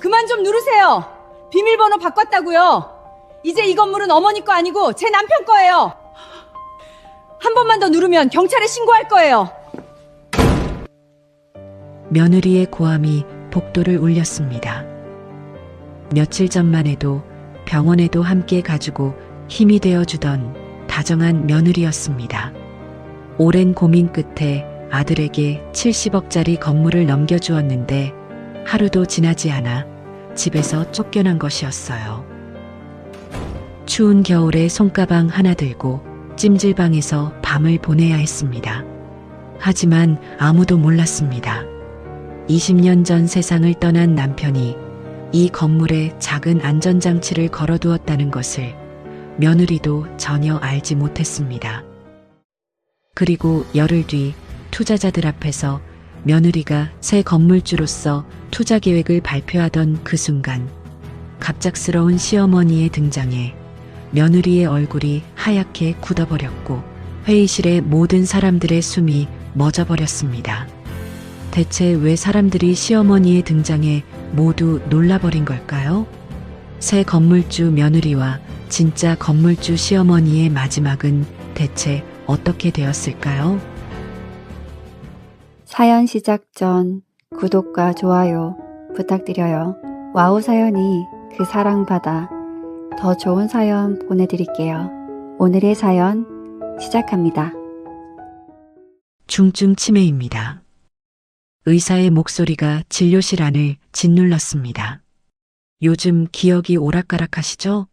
그만 좀 누르세요. 비밀번호 바꿨다고요. 이제 이 건물은 어머니 거 아니고 제 남편 거예요. 한 번만 더 누르면 경찰에 신고할 거예요. 며느리의 고함이 복도를 울렸습니다. 며칠 전만 해도 병원에도 함께 가지고 힘이 되어주던 다정한 며느리였습니다. 오랜 고민 끝에 아들에게 70억짜리 건물을 넘겨주었는데 하루도 지나지 않아 집에서 쫓겨난 것이었어요. 추운 겨울에 손가방 하나 들고 찜질방에서 밤을 보내야 했습니다. 하지만 아무도 몰랐습니다. 20년 전 세상을 떠난 남편이 이 건물에 작은 안전장치를 걸어두었다는 것을 며느리도 전혀 알지 못했습니다. 그리고 열흘 뒤 투자자들 앞에서 며느리가 새 건물주로서 투자 계획을 발표하던 그 순간 갑작스러운 시어머니의 등장에 며느리의 얼굴이 하얗게 굳어버렸고 회의실의 모든 사람들의 숨이 멎어버렸습니다. 대체 왜 사람들이 시어머니의 등장에 모두 놀라버린 걸까요? 새 건물주 며느리와 진짜 건물주 시어머니의 마지막은 대체 어떻게 되었을까요? 사연 시작 전 구독과 좋아요 부탁드려요. 와우 사연이 그 사랑받아 더 좋은 사연 보내드릴게요. 오늘의 사연 시작합니다. 중증 치매입니다. 의사의 목소리가 진료실 안을 짓눌렀습니다. 요즘 기억이 오락가락하시죠?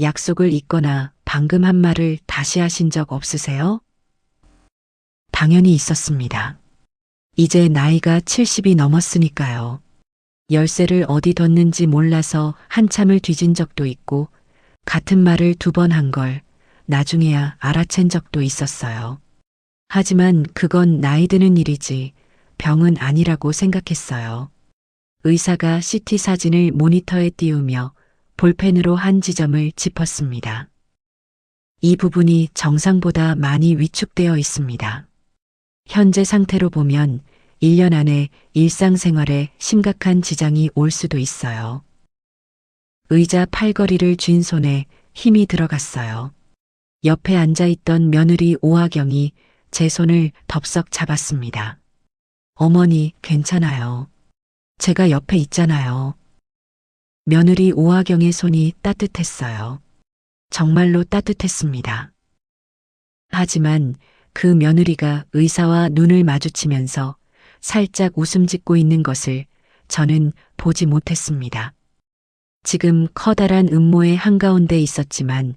약속을 잊거나 방금 한 말을 다시 하신 적 없으세요? 당연히 있었습니다. 이제 나이가 70이 넘었으니까요. 열쇠를 어디 뒀는지 몰라서 한참을 뒤진 적도 있고 같은 말을 2번 한 걸 나중에야 알아챈 적도 있었어요. 하지만 그건 나이 드는 일이지 병은 아니라고 생각했어요. 의사가 CT 사진을 모니터에 띄우며 볼펜으로 한 지점을 짚었습니다. 이 부분이 정상보다 많이 위축되어 있습니다. 현재 상태로 보면 1년 안에 일상생활에 심각한 지장이 올 수도 있어요. 의자 팔걸이를 쥔 손에 힘이 들어갔어요. 옆에 앉아있던 며느리 오하경이 제 손을 덥석 잡았습니다. 어머니, 괜찮아요. 제가 옆에 있잖아요. 며느리 오하경의 손이 따뜻했어요. 정말로 따뜻했습니다. 하지만 그 며느리가 의사와 눈을 마주치면서 살짝 웃음 짓고 있는 것을 저는 보지 못했습니다. 지금 커다란 음모의 한가운데 있었지만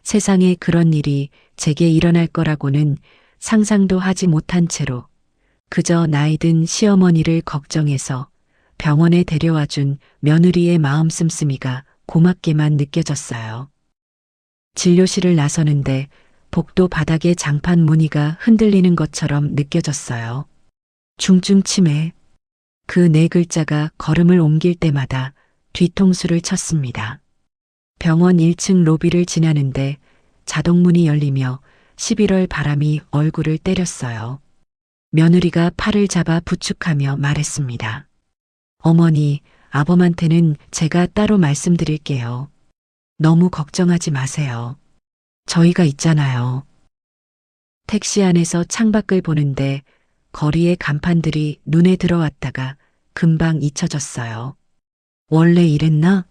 세상에 그런 일이 제게 일어날 거라고는 상상도 하지 못한 채로 그저 나이든 시어머니를 걱정해서 병원에 데려와준 며느리의 마음 씀씀이가 고맙게만 느껴졌어요. 진료실을 나서는데 복도 바닥의 장판 무늬가 흔들리는 것처럼 느껴졌어요. 중증 치매. 그 4글자가 걸음을 옮길 때마다 뒤통수를 쳤습니다. 병원 1층 로비를 지나는데 자동문이 열리며 11월 바람이 얼굴을 때렸어요. 며느리가 팔을 잡아 부축하며 말했습니다. 어머니, 아범한테는 제가 따로 말씀드릴게요. 너무 걱정하지 마세요. 저희가 있잖아요. 택시 안에서 창밖을 보는데 거리의 간판들이 눈에 들어왔다가 금방 잊혀졌어요. 원래 이랬나?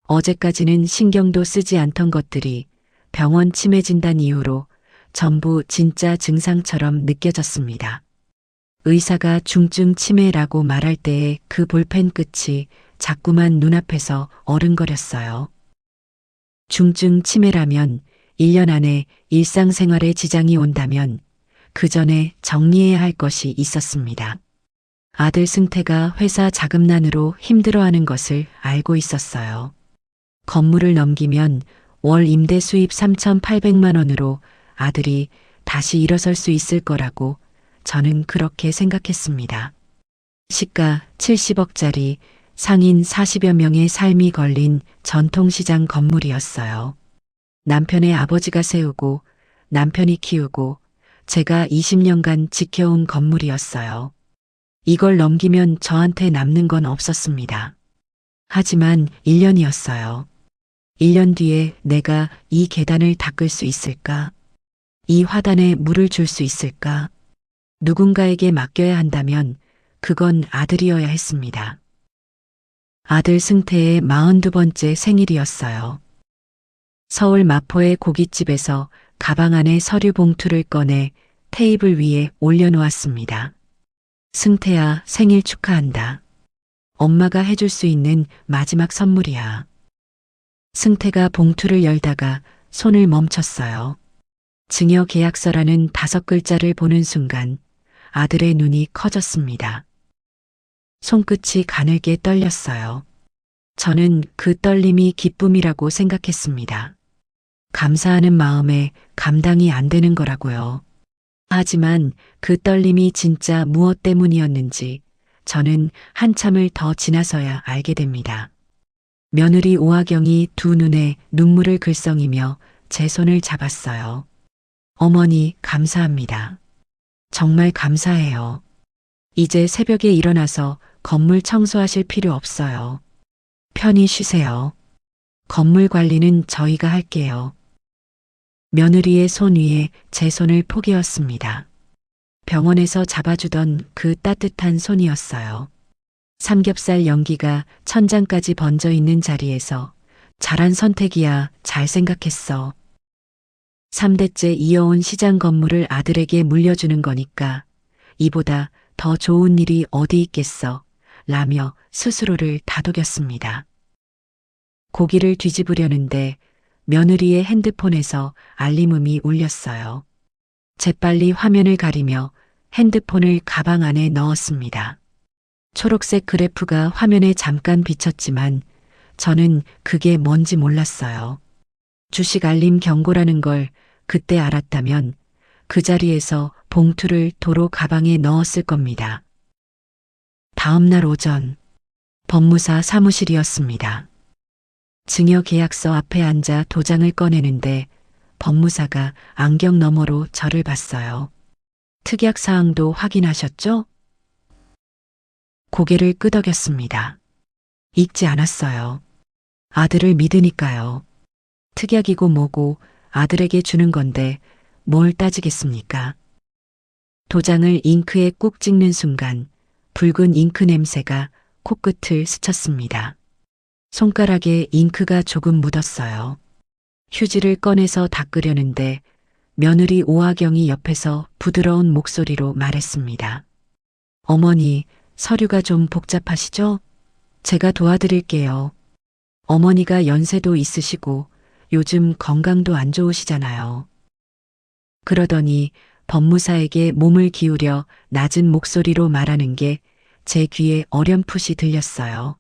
어제까지는 신경도 쓰지 않던 것들이 병원 치매 진단 이후로 전부 진짜 증상처럼 느껴졌습니다. 의사가 중증 치매라고 말할 때의 그 볼펜 끝이 자꾸만 눈앞에서 어른거렸어요. 중증 치매라면 1년 안에 일상생활에 지장이 온다면 그 전에 정리해야 할 것이 있었습니다. 아들 승태가 회사 자금난으로 힘들어하는 것을 알고 있었어요. 건물을 넘기면 월 임대 수입 3,800만 원으로 아들이 다시 일어설 수 있을 거라고 저는 그렇게 생각했습니다. 시가 70억짜리 상인 40여 명의 삶이 걸린 전통시장 건물이었어요. 남편의 아버지가 세우고 남편이 키우고 제가 20년간 지켜온 건물이었어요. 이걸 넘기면 저한테 남는 건 없었습니다. 하지만 1년이었어요. 1년 뒤에 내가 이 계단을 닦을 수 있을까? 이 화단에 물을 줄 수 있을까? 누군가에게 맡겨야 한다면 그건 아들이어야 했습니다. 아들 승태의 42번째 생일이었어요. 서울 마포의 고깃집에서 가방 안에 서류 봉투를 꺼내 테이블 위에 올려놓았습니다. 승태야, 생일 축하한다. 엄마가 해줄 수 있는 마지막 선물이야. 승태가 봉투를 열다가 손을 멈췄어요. 증여 계약서라는 5글자를 보는 순간 아들의 눈이 커졌습니다. 손끝이 가늘게 떨렸어요. 저는 그 떨림이 기쁨이라고 생각했습니다. 감사하는 마음에 감당이 안 되는 거라고요. 하지만 그 떨림이 진짜 무엇 때문이었는지 저는 한참을 더 지나서야 알게 됩니다. 며느리 오하경이 두 눈에 눈물을 글썽이며 제 손을 잡았어요. 어머니, 감사합니다. 정말 감사해요. 이제 새벽에 일어나서 건물 청소하실 필요 없어요. 편히 쉬세요. 건물 관리는 저희가 할게요. 며느리의 손 위에 제 손을 포개었습니다. 병원에서 잡아주던 그 따뜻한 손이었어요. 삼겹살 연기가 천장까지 번져 있는 자리에서 잘한 선택이야, 잘 생각했어. 3대째 이어온 시장 건물을 아들에게 물려주는 거니까 이보다 더 좋은 일이 어디 있겠어 라며 스스로를 다독였습니다. 고기를 뒤집으려는데 며느리의 핸드폰에서 알림음이 울렸어요. 재빨리 화면을 가리며 핸드폰을 가방 안에 넣었습니다. 초록색 그래프가 화면에 잠깐 비쳤지만 저는 그게 뭔지 몰랐어요. 주식 알림 경고라는 걸 그때 알았다면 그 자리에서 봉투를 도로 가방에 넣었을 겁니다. 다음 날 오전 법무사 사무실이었습니다. 증여 계약서 앞에 앉아 도장을 꺼내는데 법무사가 안경 너머로 저를 봤어요. 특약 사항도 확인하셨죠? 고개를 끄덕였습니다. 읽지 않았어요. 아들을 믿으니까요. 특약이고 뭐고 아들에게 주는 건데 뭘 따지겠습니까? 도장을 잉크에 꾹 찍는 순간 붉은 잉크 냄새가 코끝을 스쳤습니다. 손가락에 잉크가 조금 묻었어요. 휴지를 꺼내서 닦으려는데 며느리 오하경이 옆에서 부드러운 목소리로 말했습니다. 어머니, 서류가 좀 복잡하시죠? 제가 도와드릴게요. 어머니가 연세도 있으시고 요즘 건강도 안 좋으시잖아요. 그러더니 법무사에게 몸을 기울여 낮은 목소리로 말하는 게 제 귀에 어렴풋이 들렸어요.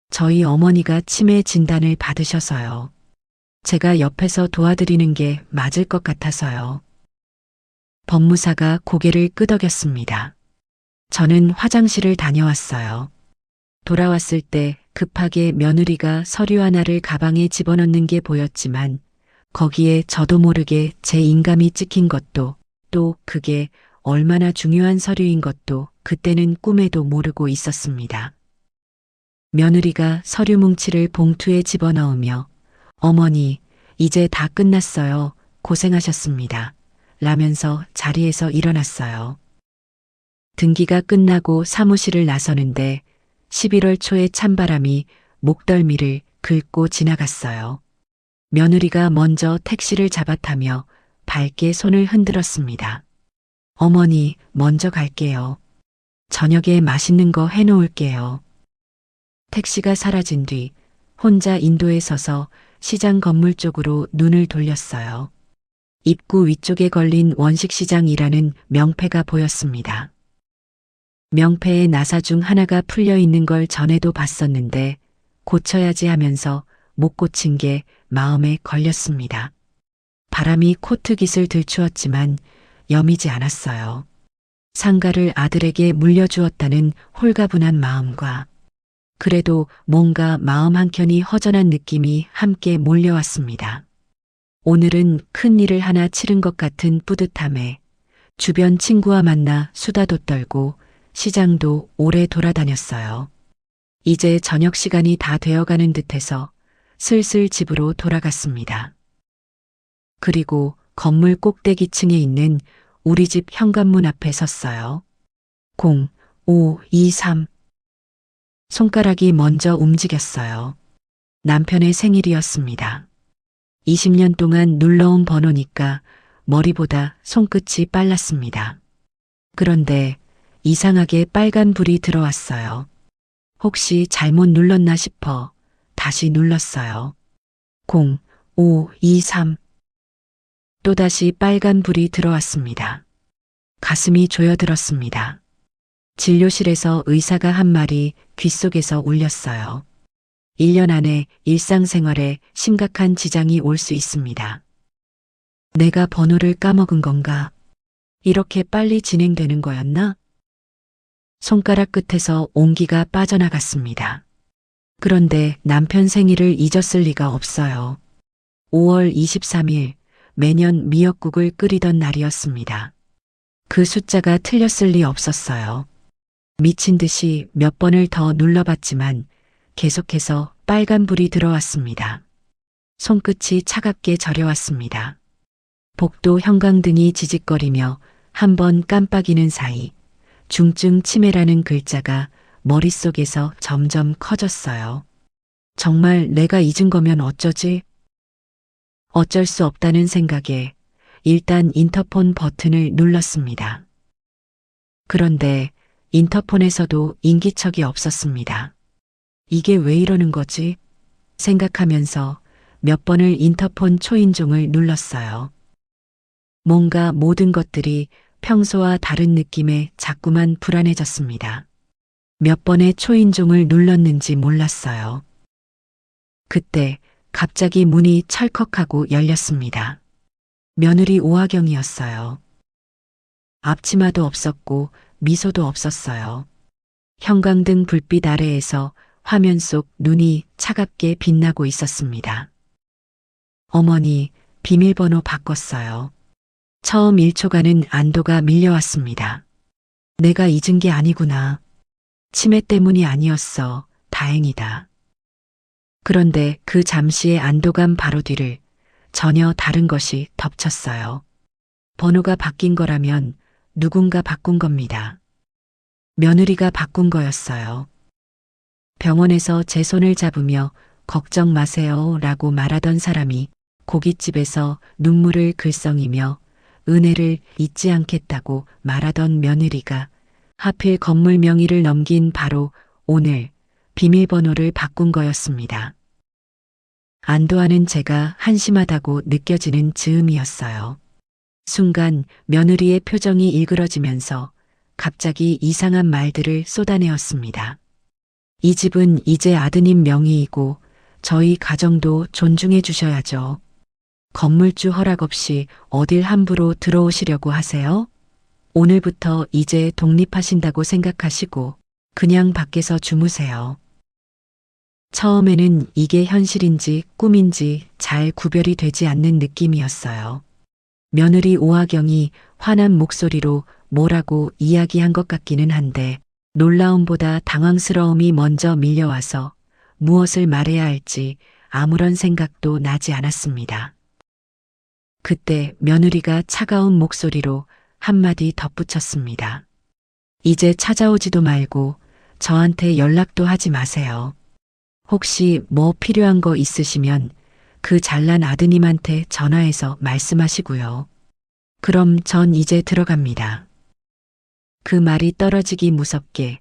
저희 어머니가 치매 진단을 받으셔서요. 제가 옆에서 도와드리는 게 맞을 것 같아서요. 법무사가 고개를 끄덕였습니다. 저는 화장실을 다녀왔어요. 돌아왔을 때 급하게 며느리가 서류 하나를 가방에 집어넣는 게 보였지만 거기에 저도 모르게 제 인감이 찍힌 것도 또 그게 얼마나 중요한 서류인 것도 그때는 꿈에도 모르고 있었습니다. 며느리가 서류 뭉치를 봉투에 집어넣으며 어머니, 이제 다 끝났어요. 고생하셨습니다. 라면서 자리에서 일어났어요. 등기가 끝나고 사무실을 나서는데 11월 초의 찬바람이 목덜미를 긁고 지나갔어요. 며느리가 먼저 택시를 잡아타며 밝게 손을 흔들었습니다. 어머니, 먼저 갈게요. 저녁에 맛있는 거 해놓을게요. 택시가 사라진 뒤 혼자 인도에 서서 시장 건물 쪽으로 눈을 돌렸어요. 입구 위쪽에 걸린 원식시장이라는 명패가 보였습니다. 명패의 나사 중 하나가 풀려 있는 걸 전에도 봤었는데 고쳐야지 하면서 못 고친 게 마음에 걸렸습니다. 바람이 코트깃을 들추었지만 여미지 않았어요. 상가를 아들에게 물려주었다는 홀가분한 마음과 그래도 뭔가 마음 한켠이 허전한 느낌이 함께 몰려왔습니다. 오늘은 큰 일을 하나 치른 것 같은 뿌듯함에 주변 친구와 만나 수다도 떨고 시장도 오래 돌아다녔어요. 이제 저녁 시간이 다 되어가는 듯해서 슬슬 집으로 돌아갔습니다. 그리고 건물 꼭대기층에 있는 우리 집 현관문 앞에 섰어요. 0, 5, 2, 3. 손가락이 먼저 움직였어요. 남편의 생일이었습니다. 20년 동안 눌러온 번호니까 머리보다 손끝이 빨랐습니다. 그런데 이상하게 빨간 불이 들어왔어요. 혹시 잘못 눌렀나 싶어 다시 눌렀어요. 0, 5, 2, 3. 또다시 빨간 불이 들어왔습니다. 가슴이 조여들었습니다. 진료실에서 의사가 한 말이 귓속에서 울렸어요. 1년 안에 일상생활에 심각한 지장이 올 수 있습니다. 내가 번호를 까먹은 건가? 이렇게 빨리 진행되는 거였나? 손가락 끝에서 온기가 빠져나갔습니다. 그런데 남편 생일을 잊었을 리가 없어요. 5월 23일 매년 미역국을 끓이던 날이었습니다. 그 숫자가 틀렸을 리 없었어요. 미친 듯이 몇 번을 더 눌러봤지만 계속해서 빨간불이 들어왔습니다. 손끝이 차갑게 저려왔습니다. 복도 형광등이 지직거리며 한 번 깜빡이는 사이 중증 치매라는 글자가 머릿속에서 점점 커졌어요. 정말 내가 잊은 거면 어쩌지? 어쩔 수 없다는 생각에 일단 인터폰 버튼을 눌렀습니다. 그런데 인터폰에서도 인기척이 없었습니다. 이게 왜 이러는 거지? 생각하면서 몇 번을 인터폰 초인종을 눌렀어요. 뭔가 모든 것들이 평소와 다른 느낌에 자꾸만 불안해졌습니다. 몇 번의 초인종을 눌렀는지 몰랐어요. 그때 갑자기 문이 철컥하고 열렸습니다. 며느리 오하경이었어요. 앞치마도 없었고 미소도 없었어요. 형광등 불빛 아래에서 화면 속 눈이 차갑게 빛나고 있었습니다. 어머니, 비밀번호 바꿨어요. 처음 1초간은 안도가 밀려왔습니다. 내가 잊은 게 아니구나. 치매 때문이 아니었어. 다행이다. 그런데 그 잠시의 안도감 바로 뒤를 전혀 다른 것이 덮쳤어요. 번호가 바뀐 거라면 누군가 바꾼 겁니다. 며느리가 바꾼 거였어요. 병원에서 제 손을 잡으며 걱정 마세요 라고 말하던 사람이 고깃집에서 눈물을 글썽이며 은혜를 잊지 않겠다고 말하던 며느리가 하필 건물 명의를 넘긴 바로 오늘 비밀번호를 바꾼 거였습니다. 안도하는 제가 한심하다고 느껴지는 즈음이었어요. 순간 며느리의 표정이 일그러지면서 갑자기 이상한 말들을 쏟아내었습니다. 이 집은 이제 아드님 명의이고 저희 가정도 존중해 주셔야죠. 건물주 허락 없이 어딜 함부로 들어오시려고 하세요? 오늘부터 이제 독립하신다고 생각하시고 그냥 밖에서 주무세요. 처음에는 이게 현실인지 꿈인지 잘 구별이 되지 않는 느낌이었어요. 며느리 오하경이 화난 목소리로 뭐라고 이야기한 것 같기는 한데 놀라움보다 당황스러움이 먼저 밀려와서 무엇을 말해야 할지 아무런 생각도 나지 않았습니다. 그때 며느리가 차가운 목소리로 한마디 덧붙였습니다. 이제 찾아오지도 말고 저한테 연락도 하지 마세요. 혹시 뭐 필요한 거 있으시면 그 잘난 아드님한테 전화해서 말씀하시고요. 그럼 전 이제 들어갑니다. 그 말이 떨어지기 무섭게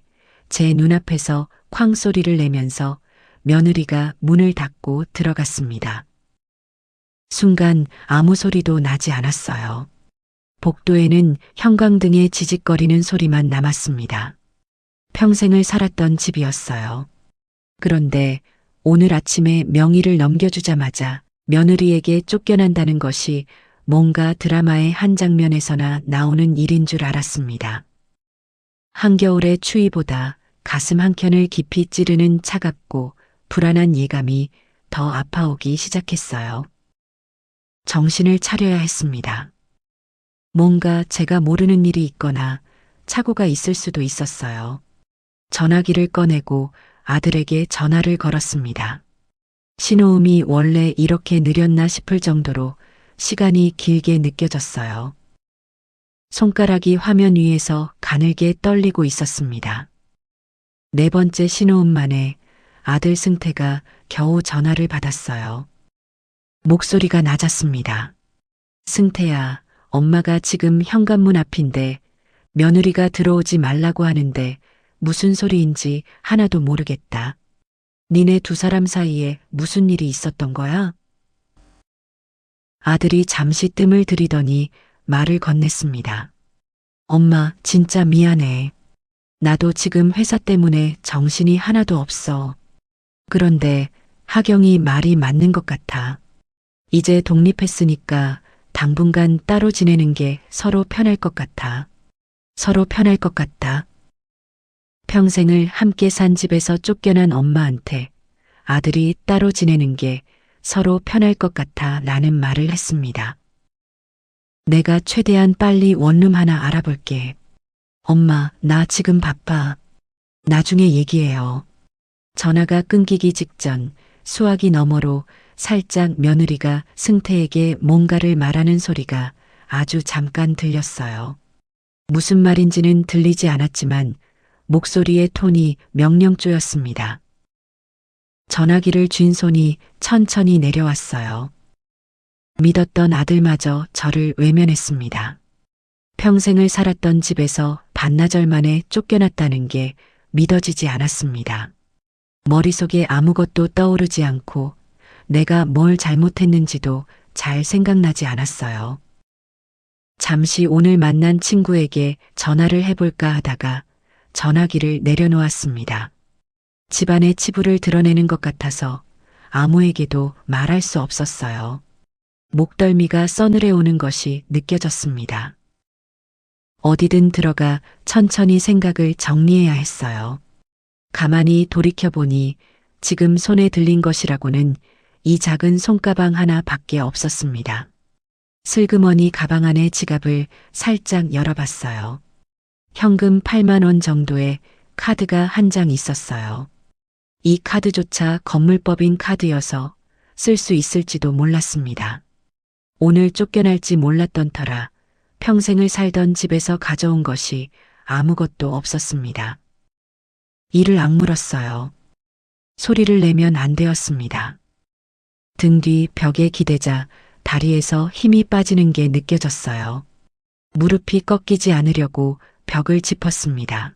제 눈앞에서 쾅 소리를 내면서 며느리가 문을 닫고 들어갔습니다. 순간 아무 소리도 나지 않았어요. 복도에는 형광등의 지직거리는 소리만 남았습니다. 평생을 살았던 집이었어요. 그런데 오늘 아침에 명의를 넘겨주자마자 며느리에게 쫓겨난다는 것이 뭔가 드라마의 한 장면에서나 나오는 일인 줄 알았습니다. 한겨울의 추위보다 가슴 한켠을 깊이 찌르는 차갑고 불안한 예감이 더 아파오기 시작했어요. 정신을 차려야 했습니다. 뭔가 제가 모르는 일이 있거나 착오가 있을 수도 있었어요. 전화기를 꺼내고 아들에게 전화를 걸었습니다. 신호음이 원래 이렇게 느렸나 싶을 정도로 시간이 길게 느껴졌어요. 손가락이 화면 위에서 가늘게 떨리고 있었습니다. 네 번째 신호음 만에 아들 승태가 겨우 전화를 받았어요. 목소리가 낮았습니다. 승태야, 엄마가 지금 현관문 앞인데 며느리가 들어오지 말라고 하는데 무슨 소리인지 하나도 모르겠다. 니네 두 사람 사이에 무슨 일이 있었던 거야? 아들이 잠시 뜸을 들이더니 말을 건넸습니다. 엄마, 진짜 미안해. 나도 지금 회사 때문에 정신이 하나도 없어. 그런데 하경이 말이 맞는 것 같아. 이제 독립했으니까 당분간 따로 지내는 게 서로 편할 것 같아. 서로 편할 것 같다. 평생을 함께 산 집에서 쫓겨난 엄마한테 아들이 따로 지내는 게 서로 편할 것 같아 라는 말을 했습니다. 내가 최대한 빨리 원룸 하나 알아볼게. 엄마, 나 지금 바빠. 나중에 얘기해요. 전화가 끊기기 직전 수화기 너머로 살짝 며느리가 승태에게 뭔가를 말하는 소리가 아주 잠깐 들렸어요. 무슨 말인지는 들리지 않았지만 목소리의 톤이 명령조였습니다. 전화기를 쥔 손이 천천히 내려왔어요. 믿었던 아들마저 저를 외면했습니다. 평생을 살았던 집에서 반나절 만에 쫓겨났다는 게 믿어지지 않았습니다. 머릿속에 아무것도 떠오르지 않고 내가 뭘 잘못했는지도 잘 생각나지 않았어요. 잠시 오늘 만난 친구에게 전화를 해볼까 하다가 전화기를 내려놓았습니다. 집안의 치부를 드러내는 것 같아서 아무에게도 말할 수 없었어요. 목덜미가 서늘해 오는 것이 느껴졌습니다. 어디든 들어가 천천히 생각을 정리해야 했어요. 가만히 돌이켜보니 지금 손에 들린 것이라고는 이 작은 손가방 하나밖에 없었습니다. 슬그머니 가방 안의 지갑을 살짝 열어봤어요. 현금 8만 원 정도의 카드가 한 장 있었어요. 이 카드조차 건물법인 카드여서 쓸 수 있을지도 몰랐습니다. 오늘 쫓겨날지 몰랐던 터라 평생을 살던 집에서 가져온 것이 아무것도 없었습니다. 이를 악물었어요. 소리를 내면 안 되었습니다. 등 뒤 벽에 기대자 다리에서 힘이 빠지는 게 느껴졌어요. 무릎이 꺾이지 않으려고 벽을 짚었습니다.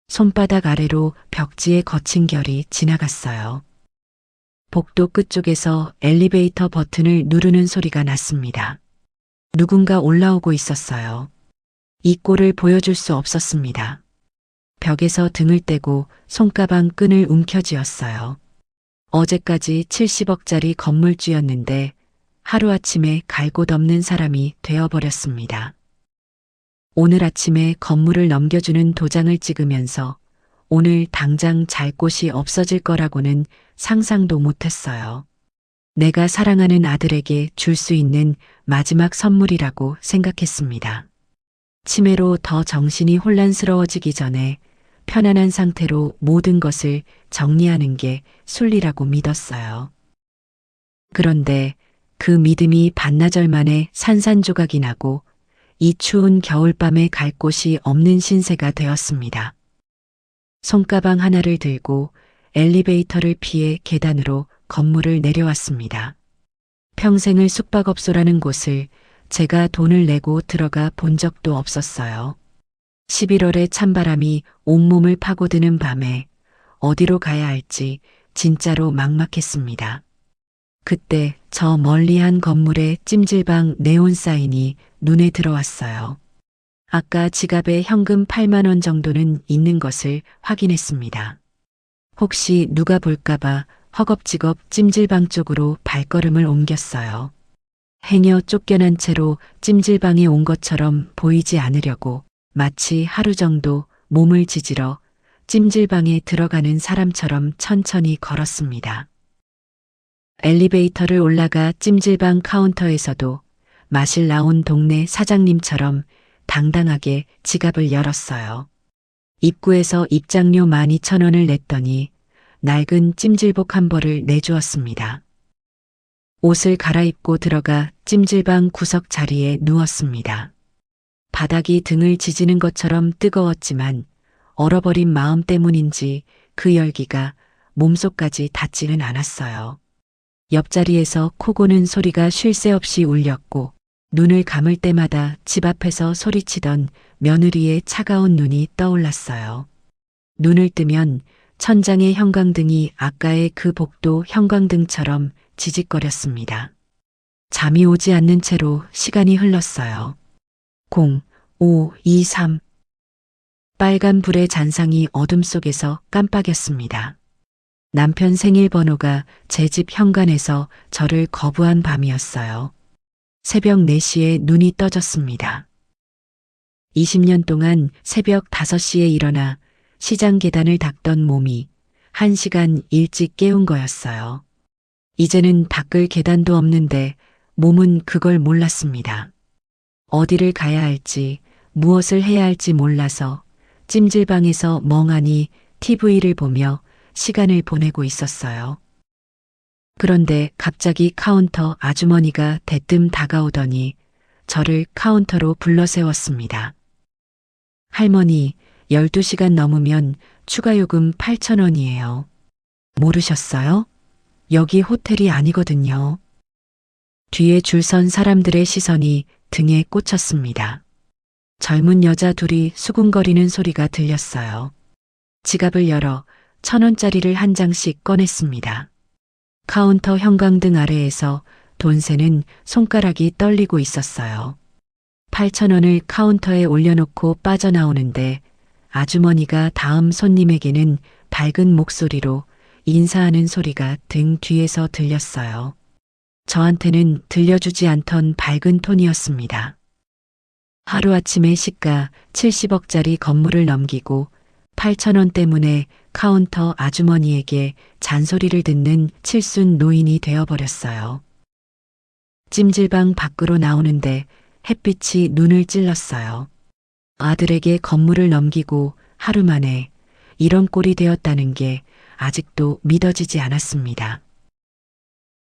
손바닥 아래로 벽지의 거친 결이 지나갔어요. 복도 끝쪽에서 엘리베이터 버튼을 누르는 소리가 났습니다. 누군가 올라오고 있었어요. 이 꼴을 보여줄 수 없었습니다. 벽에서 등을 떼고 손가방 끈을 움켜쥐었어요. 어제까지 70억짜리 건물주였는데 하루아침에 갈 곳 없는 사람이 되어버렸습니다. 오늘 아침에 건물을 넘겨주는 도장을 찍으면서 오늘 당장 잘 곳이 없어질 거라고는 상상도 못했어요. 내가 사랑하는 아들에게 줄 수 있는 마지막 선물이라고 생각했습니다. 치매로 더 정신이 혼란스러워지기 전에 편안한 상태로 모든 것을 정리하는 게 순리라고 믿었어요. 그런데 그 믿음이 반나절 만에 산산조각이 나고 이 추운 겨울밤에 갈 곳이 없는 신세가 되었습니다. 손가방 하나를 들고 엘리베이터를 피해 계단으로 건물을 내려왔습니다. 평생을 숙박업소라는 곳을 제가 돈을 내고 들어가 본 적도 없었어요. 11월의 찬바람이 온몸을 파고드는 밤에 어디로 가야 할지 진짜로 막막했습니다. 그때 저 멀리 한 건물의 찜질방 네온 사인이 눈에 들어왔어요. 아까 지갑에 현금 8만 원 정도는 있는 것을 확인했습니다. 혹시 누가 볼까봐 허겁지겁 찜질방 쪽으로 발걸음을 옮겼어요. 행여 쫓겨난 채로 찜질방에 온 것처럼 보이지 않으려고 마치 하루 정도 몸을 지지러 찜질방에 들어가는 사람처럼 천천히 걸었습니다. 엘리베이터를 올라가 찜질방 카운터에서도 마실 나온 동네 사장님처럼 당당하게 지갑을 열었어요. 입구에서 입장료 12,000원을 냈더니 낡은 찜질복 한 벌을 내주었습니다. 옷을 갈아입고 들어가 찜질방 구석 자리에 누웠습니다. 바닥이 등을 지지는 것처럼 뜨거웠지만 얼어버린 마음 때문인지 그 열기가 몸속까지 닿지는 않았어요. 옆자리에서 코 고는 소리가 쉴 새 없이 울렸고 눈을 감을 때마다 집 앞에서 소리치던 며느리의 차가운 눈이 떠올랐어요. 눈을 뜨면 천장의 형광등이 아까의 그 복도 형광등처럼 지직거렸습니다. 잠이 오지 않는 채로 시간이 흘렀어요. 0, 5, 2, 3. 빨간 불의 잔상이 어둠 속에서 깜빡였습니다. 남편 생일 번호가 제 집 현관에서 저를 거부한 밤이었어요. 새벽 4시에 눈이 떠졌습니다. 20년 동안 새벽 5시에 일어나 시장 계단을 닦던 몸이 1시간 일찍 깨운 거였어요. 이제는 닦을 계단도 없는데 몸은 그걸 몰랐습니다. 어디를 가야 할지, 무엇을 해야 할지 몰라서 찜질방에서 멍하니 TV를 보며 시간을 보내고 있었어요. 그런데 갑자기 카운터 아주머니가 대뜸 다가오더니 저를 카운터로 불러 세웠습니다. 할머니, 12시간 넘으면 추가 요금 8,000원이에요. 모르셨어요? 여기 호텔이 아니거든요. 뒤에 줄 선 사람들의 시선이 등에 꽂혔습니다. 젊은 여자 둘이 수군거리는 소리가 들렸어요. 지갑을 열어 1,000원짜리를 한 장씩 꺼냈습니다. 카운터 형광등 아래에서 돈 세는 손가락이 떨리고 있었어요. 8,000원을 카운터에 올려놓고 빠져나오는데 아주머니가 다음 손님에게는 밝은 목소리로 인사하는 소리가 등 뒤에서 들렸어요. 저한테는 들려주지 않던 밝은 톤이었습니다. 하루아침에 시가 70억짜리 건물을 넘기고 8,000원 때문에 카운터 아주머니에게 잔소리를 듣는 칠순 노인이 되어버렸어요. 찜질방 밖으로 나오는데 햇빛이 눈을 찔렀어요. 아들에게 건물을 넘기고 하루 만에 이런 꼴이 되었다는 게 아직도 믿어지지 않았습니다.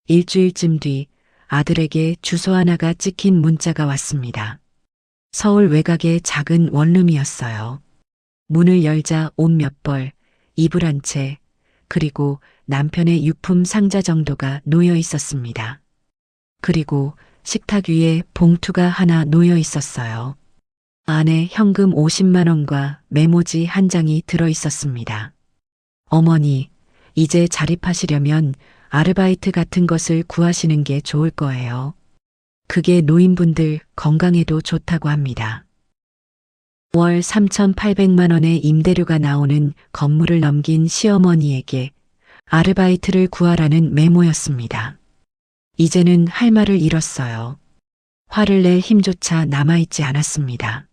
일주일쯤 뒤 아들에게 주소 하나가 찍힌 문자가 왔습니다. 서울 외곽의 작은 원룸이었어요. 문을 열자 옷 몇 벌, 이불 한 채, 그리고 남편의 유품 상자 정도가 놓여 있었습니다. 그리고 식탁 위에 봉투가 하나 놓여 있었어요. 안에 현금 50만 원과 메모지 한 장이 들어 있었습니다. 어머니, 이제 자립하시려면 아르바이트 같은 것을 구하시는 게 좋을 거예요. 그게 노인분들 건강에도 좋다고 합니다. 월 3,800만 원의 임대료가 나오는 건물을 넘긴 시어머니에게 아르바이트를 구하라는 메모였습니다. 이제는 할 말을 잃었어요. 화를 낼 힘조차 남아있지 않았습니다.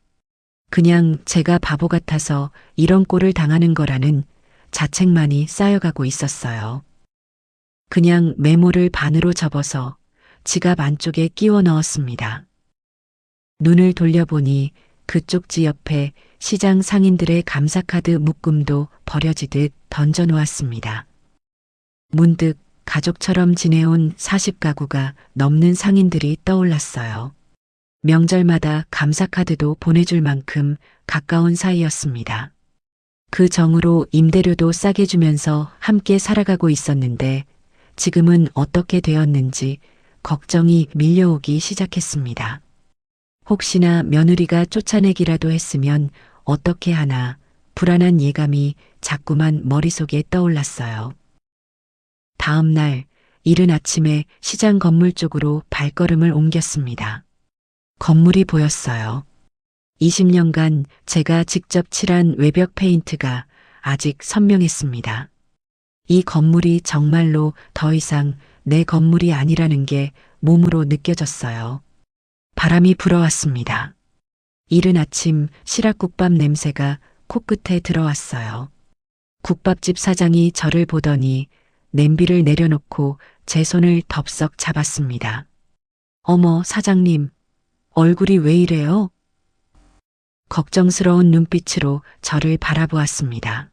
그냥 제가 바보 같아서 이런 꼴을 당하는 거라는 자책만이 쌓여가고 있었어요. 그냥 메모를 반으로 접어서 지갑 안쪽에 끼워 넣었습니다. 눈을 돌려보니 그 쪽지 옆에 시장 상인들의 감사카드 묶음도 버려지듯 던져놓았습니다. 문득 가족처럼 지내온 40가구가 넘는 상인들이 떠올랐어요. 명절마다 감사카드도 보내줄 만큼 가까운 사이였습니다. 그 정으로 임대료도 싸게 주면서 함께 살아가고 있었는데 지금은 어떻게 되었는지 걱정이 밀려오기 시작했습니다. 혹시나 며느리가 쫓아내기라도 했으면 어떻게 하나 불안한 예감이 자꾸만 머릿속에 떠올랐어요. 다음 날 이른 아침에 시장 건물 쪽으로 발걸음을 옮겼습니다. 건물이 보였어요. 20년간 제가 직접 칠한 외벽 페인트가 아직 선명했습니다. 이 건물이 정말로 더 이상 내 건물이 아니라는 게 몸으로 느껴졌어요. 바람이 불어왔습니다. 이른 아침 시락국밥 냄새가 코끝에 들어왔어요. 국밥집 사장이 저를 보더니 냄비를 내려놓고 제 손을 덥석 잡았습니다. 어머, 사장님, 얼굴이 왜 이래요? 걱정스러운 눈빛으로 저를 바라보았습니다.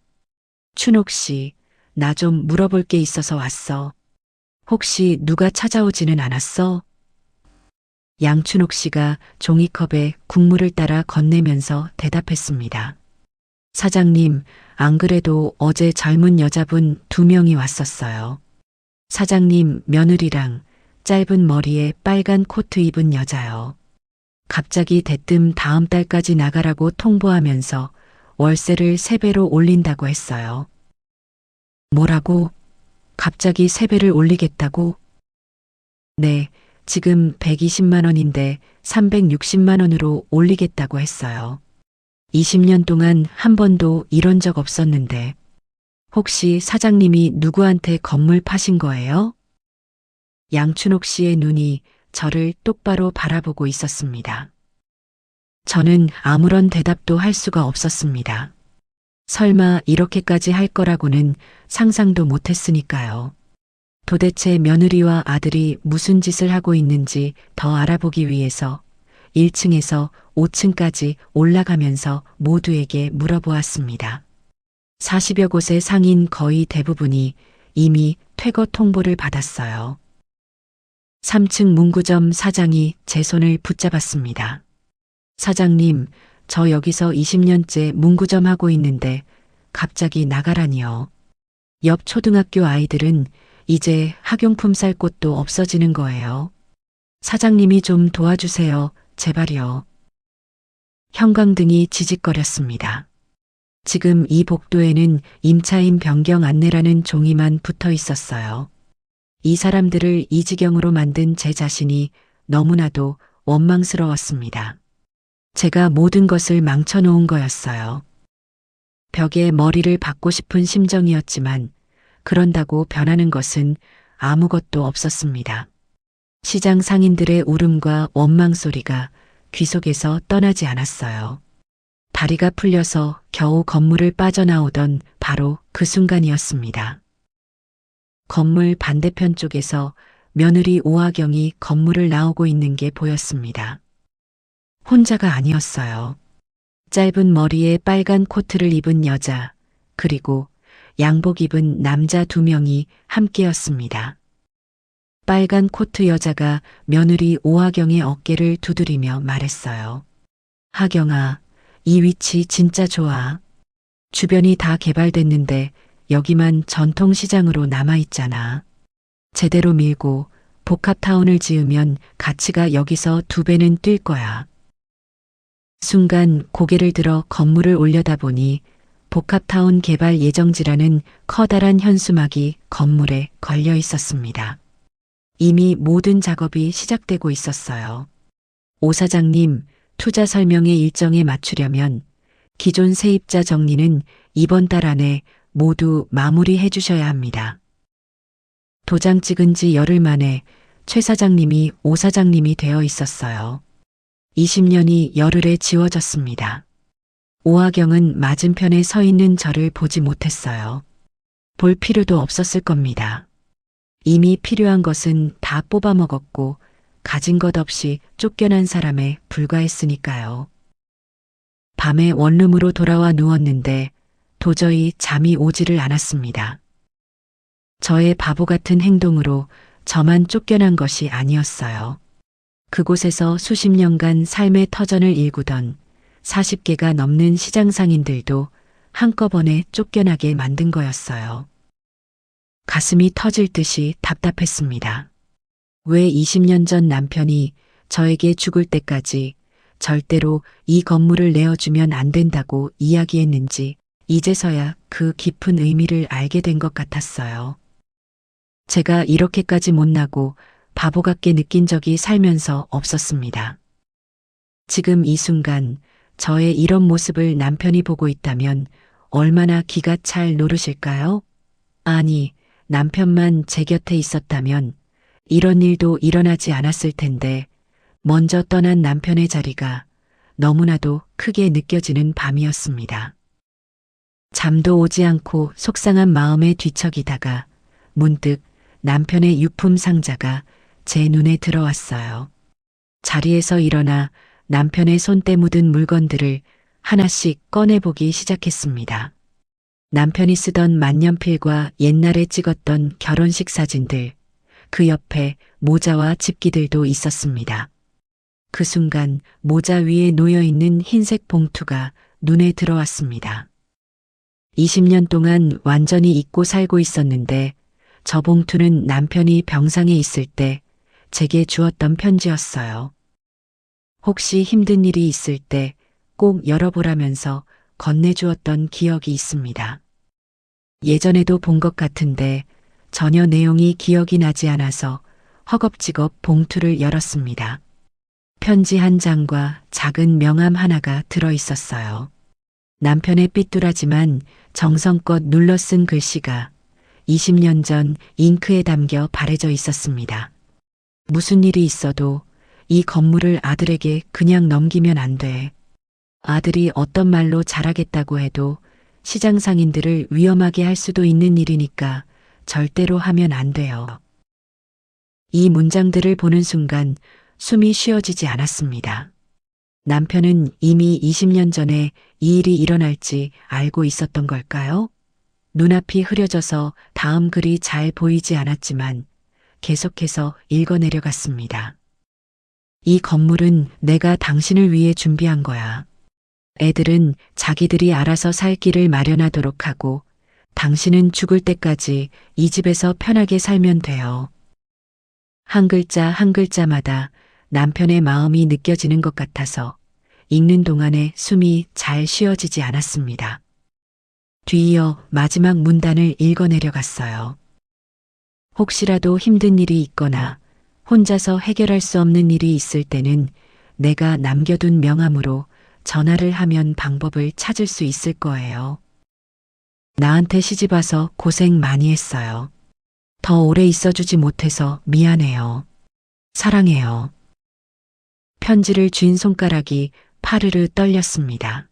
춘옥 씨, 나 좀 물어볼 게 있어서 왔어. 혹시 누가 찾아오지는 않았어? 양춘옥 씨가 종이컵에 국물을 따라 건네면서 대답했습니다. 사장님, 안 그래도 어제 젊은 여자분 2명이 왔었어요. 사장님 며느리랑 짧은 머리에 빨간 코트 입은 여자요. 갑자기 대뜸 다음 달까지 나가라고 통보하면서 월세를 3배로 올린다고 했어요. 뭐라고? 갑자기 3배를 올리겠다고? 네, 지금 120만 원인데 360만 원으로 올리겠다고 했어요. 20년 동안 한 번도 이런 적 없었는데 혹시 사장님이 누구한테 건물 파신 거예요? 양춘옥 씨의 눈이 저를 똑바로 바라보고 있었습니다. 저는 아무런 대답도 할 수가 없었습니다. 설마 이렇게까지 할 거라고는 상상도 못했으니까요. 도대체 며느리와 아들이 무슨 짓을 하고 있는지 더 알아보기 위해서 1층에서 5층까지 올라가면서 모두에게 물어보았습니다. 40여 곳의 상인 거의 대부분이 이미 퇴거 통보를 받았어요. 3층 문구점 사장이 제 손을 붙잡았습니다. 사장님, 저 여기서 20년째 문구점 하고 있는데 갑자기 나가라니요. 옆 초등학교 아이들은 이제 학용품 살 곳도 없어지는 거예요. 사장님이 좀 도와주세요. 제발요. 형광등이 지직거렸습니다. 지금 이 복도에는 임차인 변경 안내라는 종이만 붙어 있었어요. 이 사람들을 이 지경으로 만든 제 자신이 너무나도 원망스러웠습니다. 제가 모든 것을 망쳐놓은 거였어요. 벽에 머리를 박고 싶은 심정이었지만 그런다고 변하는 것은 아무것도 없었습니다. 시장 상인들의 울음과 원망 소리가 귀 속에서 떠나지 않았어요. 다리가 풀려서 겨우 건물을 빠져나오던 바로 그 순간이었습니다. 건물 반대편 쪽에서 며느리 오하경이 건물을 나오고 있는 게 보였습니다. 혼자가 아니었어요. 짧은 머리에 빨간 코트를 입은 여자, 그리고 양복 입은 남자 2명이 함께였습니다. 빨간 코트 여자가 며느리 오하경의 어깨를 두드리며 말했어요. 하경아, 이 위치 진짜 좋아. 주변이 다 개발됐는데 여기만 전통시장으로 남아있잖아. 제대로 밀고 복합타운을 지으면 가치가 여기서 2배는 뛸 거야. 순간 고개를 들어 건물을 올려다보니 복합타운 개발 예정지라는 커다란 현수막이 건물에 걸려 있었습니다. 이미 모든 작업이 시작되고 있었어요. 오 사장님, 투자 설명회 일정에 맞추려면 기존 세입자 정리는 이번 달 안에 모두 마무리해 주셔야 합니다. 도장 찍은 지 열흘 만에 최 사장님이 오 사장님이 되어 있었어요. 20년이 열흘에 지워졌습니다. 오하경은 맞은편에 서 있는 저를 보지 못했어요. 볼 필요도 없었을 겁니다. 이미 필요한 것은 다 뽑아먹었고 가진 것 없이 쫓겨난 사람에 불과했으니까요. 밤에 원룸으로 돌아와 누웠는데 도저히 잠이 오지를 않았습니다. 저의 바보 같은 행동으로 저만 쫓겨난 것이 아니었어요. 그곳에서 수십 년간 삶의 터전을 일구던 40개가 넘는 시장 상인들도 한꺼번에 쫓겨나게 만든 거였어요. 가슴이 터질 듯이 답답했습니다. 왜 20년 전 남편이 저에게 죽을 때까지 절대로 이 건물을 내어주면 안 된다고 이야기했는지 이제서야 그 깊은 의미를 알게 된 것 같았어요. 제가 이렇게까지 못나고 바보 같게 느낀 적이 살면서 없었습니다. 지금 이 순간 저의 이런 모습을 남편이 보고 있다면 얼마나 기가 찰 노릇일까요? 아니, 남편만 제 곁에 있었다면 이런 일도 일어나지 않았을 텐데 먼저 떠난 남편의 자리가 너무나도 크게 느껴지는 밤이었습니다. 잠도 오지 않고 속상한 마음에 뒤척이다가 문득 남편의 유품 상자가 제 눈에 들어왔어요. 자리에서 일어나 남편의 손때 묻은 물건들을 하나씩 꺼내보기 시작했습니다. 남편이 쓰던 만년필과 옛날에 찍었던 결혼식 사진들, 그 옆에 모자와 집기들도 있었습니다. 그 순간 모자 위에 놓여있는 흰색 봉투가 눈에 들어왔습니다. 20년 동안 완전히 잊고 살고 있었는데 저 봉투는 남편이 병상에 있을 때 제게 주었던 편지였어요. 혹시 힘든 일이 있을 때 꼭 열어보라면서 건네주었던 기억이 있습니다. 예전에도 본 것 같은데 전혀 내용이 기억이 나지 않아서 허겁지겁 봉투를 열었습니다. 편지 한 장과 작은 명함 하나가 들어 있었어요. 남편의 삐뚤하지만 정성껏 눌러 쓴 글씨가 20년 전 잉크에 담겨 바래져 있었습니다. 무슨 일이 있어도 이 건물을 아들에게 그냥 넘기면 안 돼. 아들이 어떤 말로 잘하겠다고 해도 시장 상인들을 위험하게 할 수도 있는 일이니까 절대로 하면 안 돼요. 이 문장들을 보는 순간 숨이 쉬어지지 않았습니다. 남편은 이미 20년 전에 이 일이 일어날지 알고 있었던 걸까요? 눈앞이 흐려져서 다음 글이 잘 보이지 않았지만 계속해서 읽어내려갔습니다. 이 건물은 내가 당신을 위해 준비한 거야. 애들은 자기들이 알아서 살 길을 마련하도록 하고 당신은 죽을 때까지 이 집에서 편하게 살면 돼요. 한 글자 한 글자마다 남편의 마음이 느껴지는 것 같아서 읽는 동안에 숨이 잘 쉬어지지 않았습니다. 뒤이어 마지막 문단을 읽어내려갔어요. 혹시라도 힘든 일이 있거나 혼자서 해결할 수 없는 일이 있을 때는 내가 남겨둔 명함으로 전화를 하면 방법을 찾을 수 있을 거예요. 나한테 시집 와서 고생 많이 했어요. 더 오래 있어주지 못해서 미안해요. 사랑해요. 편지를 쥔 손가락이 파르르 떨렸습니다.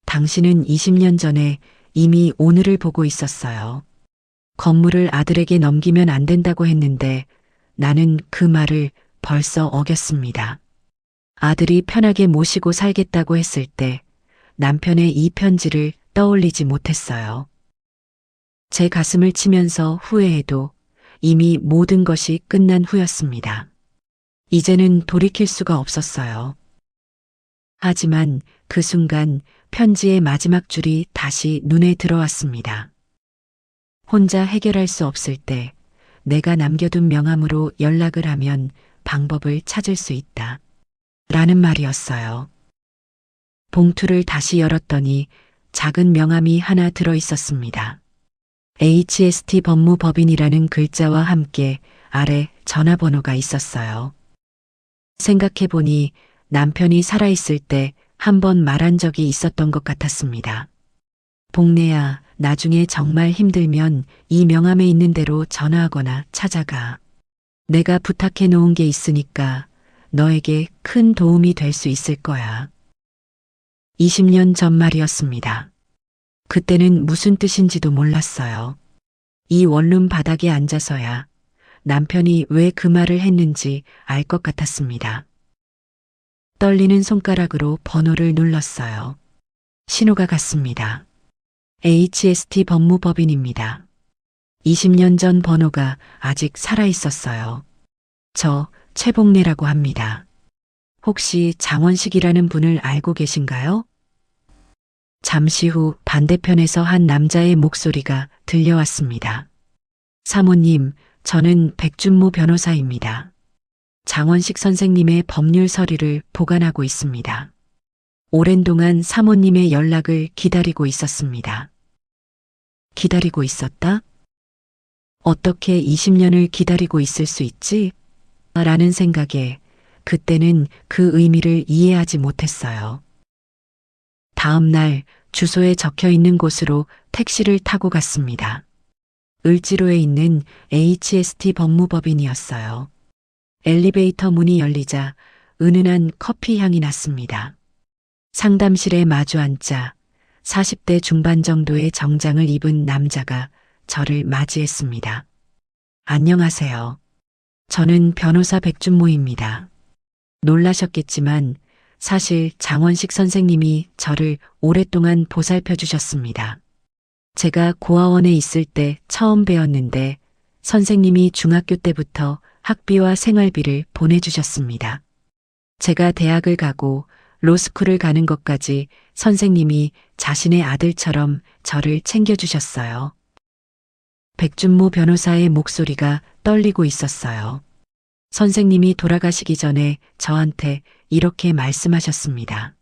당신은 20년 전에 이미 오늘을 보고 있었어요. 건물을 아들에게 넘기면 안 된다고 했는데 나는 그 말을 벌써 어겼습니다. 아들이 편하게 모시고 살겠다고 했을 때 남편의 이 편지를 떠올리지 못했어요. 제 가슴을 치면서 후회해도 이미 모든 것이 끝난 후였습니다. 이제는 돌이킬 수가 없었어요. 하지만 그 순간 편지의 마지막 줄이 다시 눈에 들어왔습니다. 혼자 해결할 수 없을 때 내가 남겨둔 명함으로 연락을 하면 방법을 찾을 수 있다. 라는 말이었어요. 봉투를 다시 열었더니 작은 명함이 하나 들어 있었습니다. HST 법무법인이라는 글자와 함께 아래 전화번호가 있었어요. 생각해보니 남편이 살아있을 때 한 번 말한 적이 있었던 것 같았습니다. 복내야, 나중에 정말 힘들면 이 명함에 있는 대로 전화하거나 찾아가. 내가 부탁해 놓은 게 있으니까 너에게 큰 도움이 될 수 있을 거야. 20년 전 말이었습니다. 그때는 무슨 뜻인지도 몰랐어요. 이 원룸 바닥에 앉아서야 남편이 왜 그 말을 했는지 알 것 같았습니다. 떨리는 손가락으로 번호를 눌렀어요. 신호가 갔습니다. HST 법무법인입니다. 20년 전 번호가 아직 살아있었어요. 저 최복래라고 합니다. 혹시 장원식이라는 분을 알고 계신가요? 잠시 후 반대편에서 한 남자의 목소리가 들려왔습니다. 사모님, 저는 백준모 변호사입니다. 장원식 선생님의 법률 서류를 보관하고 있습니다. 오랜 동안 사모님의 연락을 기다리고 있었습니다. 기다리고 있었다? 어떻게 20년을 기다리고 있을 수 있지? 라는 생각에 그때는 그 의미를 이해하지 못했어요. 다음 날 주소에 적혀 있는 곳으로 택시를 타고 갔습니다. 을지로에 있는 HST 법무법인이었어요. 엘리베이터 문이 열리자 은은한 커피 향이 났습니다. 상담실에 마주 앉자 40대 중반 정도의 정장을 입은 남자가 저를 맞이했습니다. 안녕하세요. 저는 변호사 백준모입니다. 놀라셨겠지만 사실 장원식 선생님이 저를 오랫동안 보살펴 주셨습니다. 제가 고아원에 있을 때 처음 배웠는데 선생님이 중학교 때부터 학비와 생활비를 보내주셨습니다. 제가 대학을 가고 로스쿨을 가는 것까지 선생님이 자신의 아들처럼 저를 챙겨주셨어요. 백준모 변호사의 목소리가 떨리고 있었어요. 선생님이 돌아가시기 전에 저한테 이렇게 말씀하셨습니다.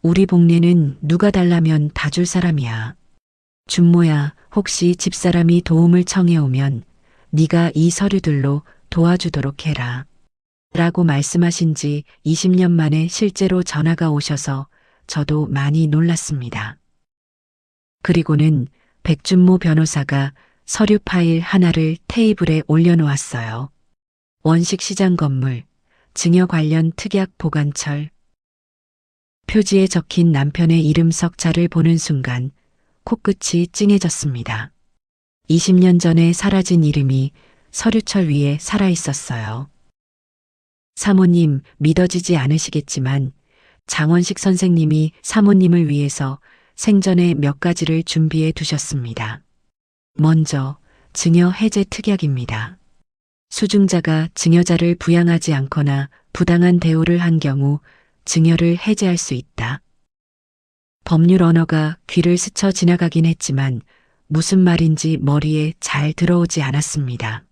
우리 복례는 누가 달라면 다 줄 사람이야. 준모야, 혹시 집사람이 도움을 청해오면 네가 이 서류들로 도와주도록 해라. 라고 말씀하신 지 20년 만에 실제로 전화가 오셔서 저도 많이 놀랐습니다. 그리고는 백준모 변호사가 서류 파일 하나를 테이블에 올려놓았어요. 원식시장 건물, 증여 관련 특약 보관철. 표지에 적힌 남편의 이름 석자를 보는 순간 코끝이 찡해졌습니다. 20년 전에 사라진 이름이 서류철 위에 살아있었어요. 사모님, 믿어지지 않으시겠지만 장원식 선생님이 사모님을 위해서 생전에 몇 가지를 준비해 두셨습니다. 먼저 증여 해제 특약입니다. 수증자가 증여자를 부양하지 않거나 부당한 대우를 한 경우 증여를 해제할 수 있다. 법률 언어가 귀를 스쳐 지나가긴 했지만 무슨 말인지 머리에 잘 들어오지 않았습니다.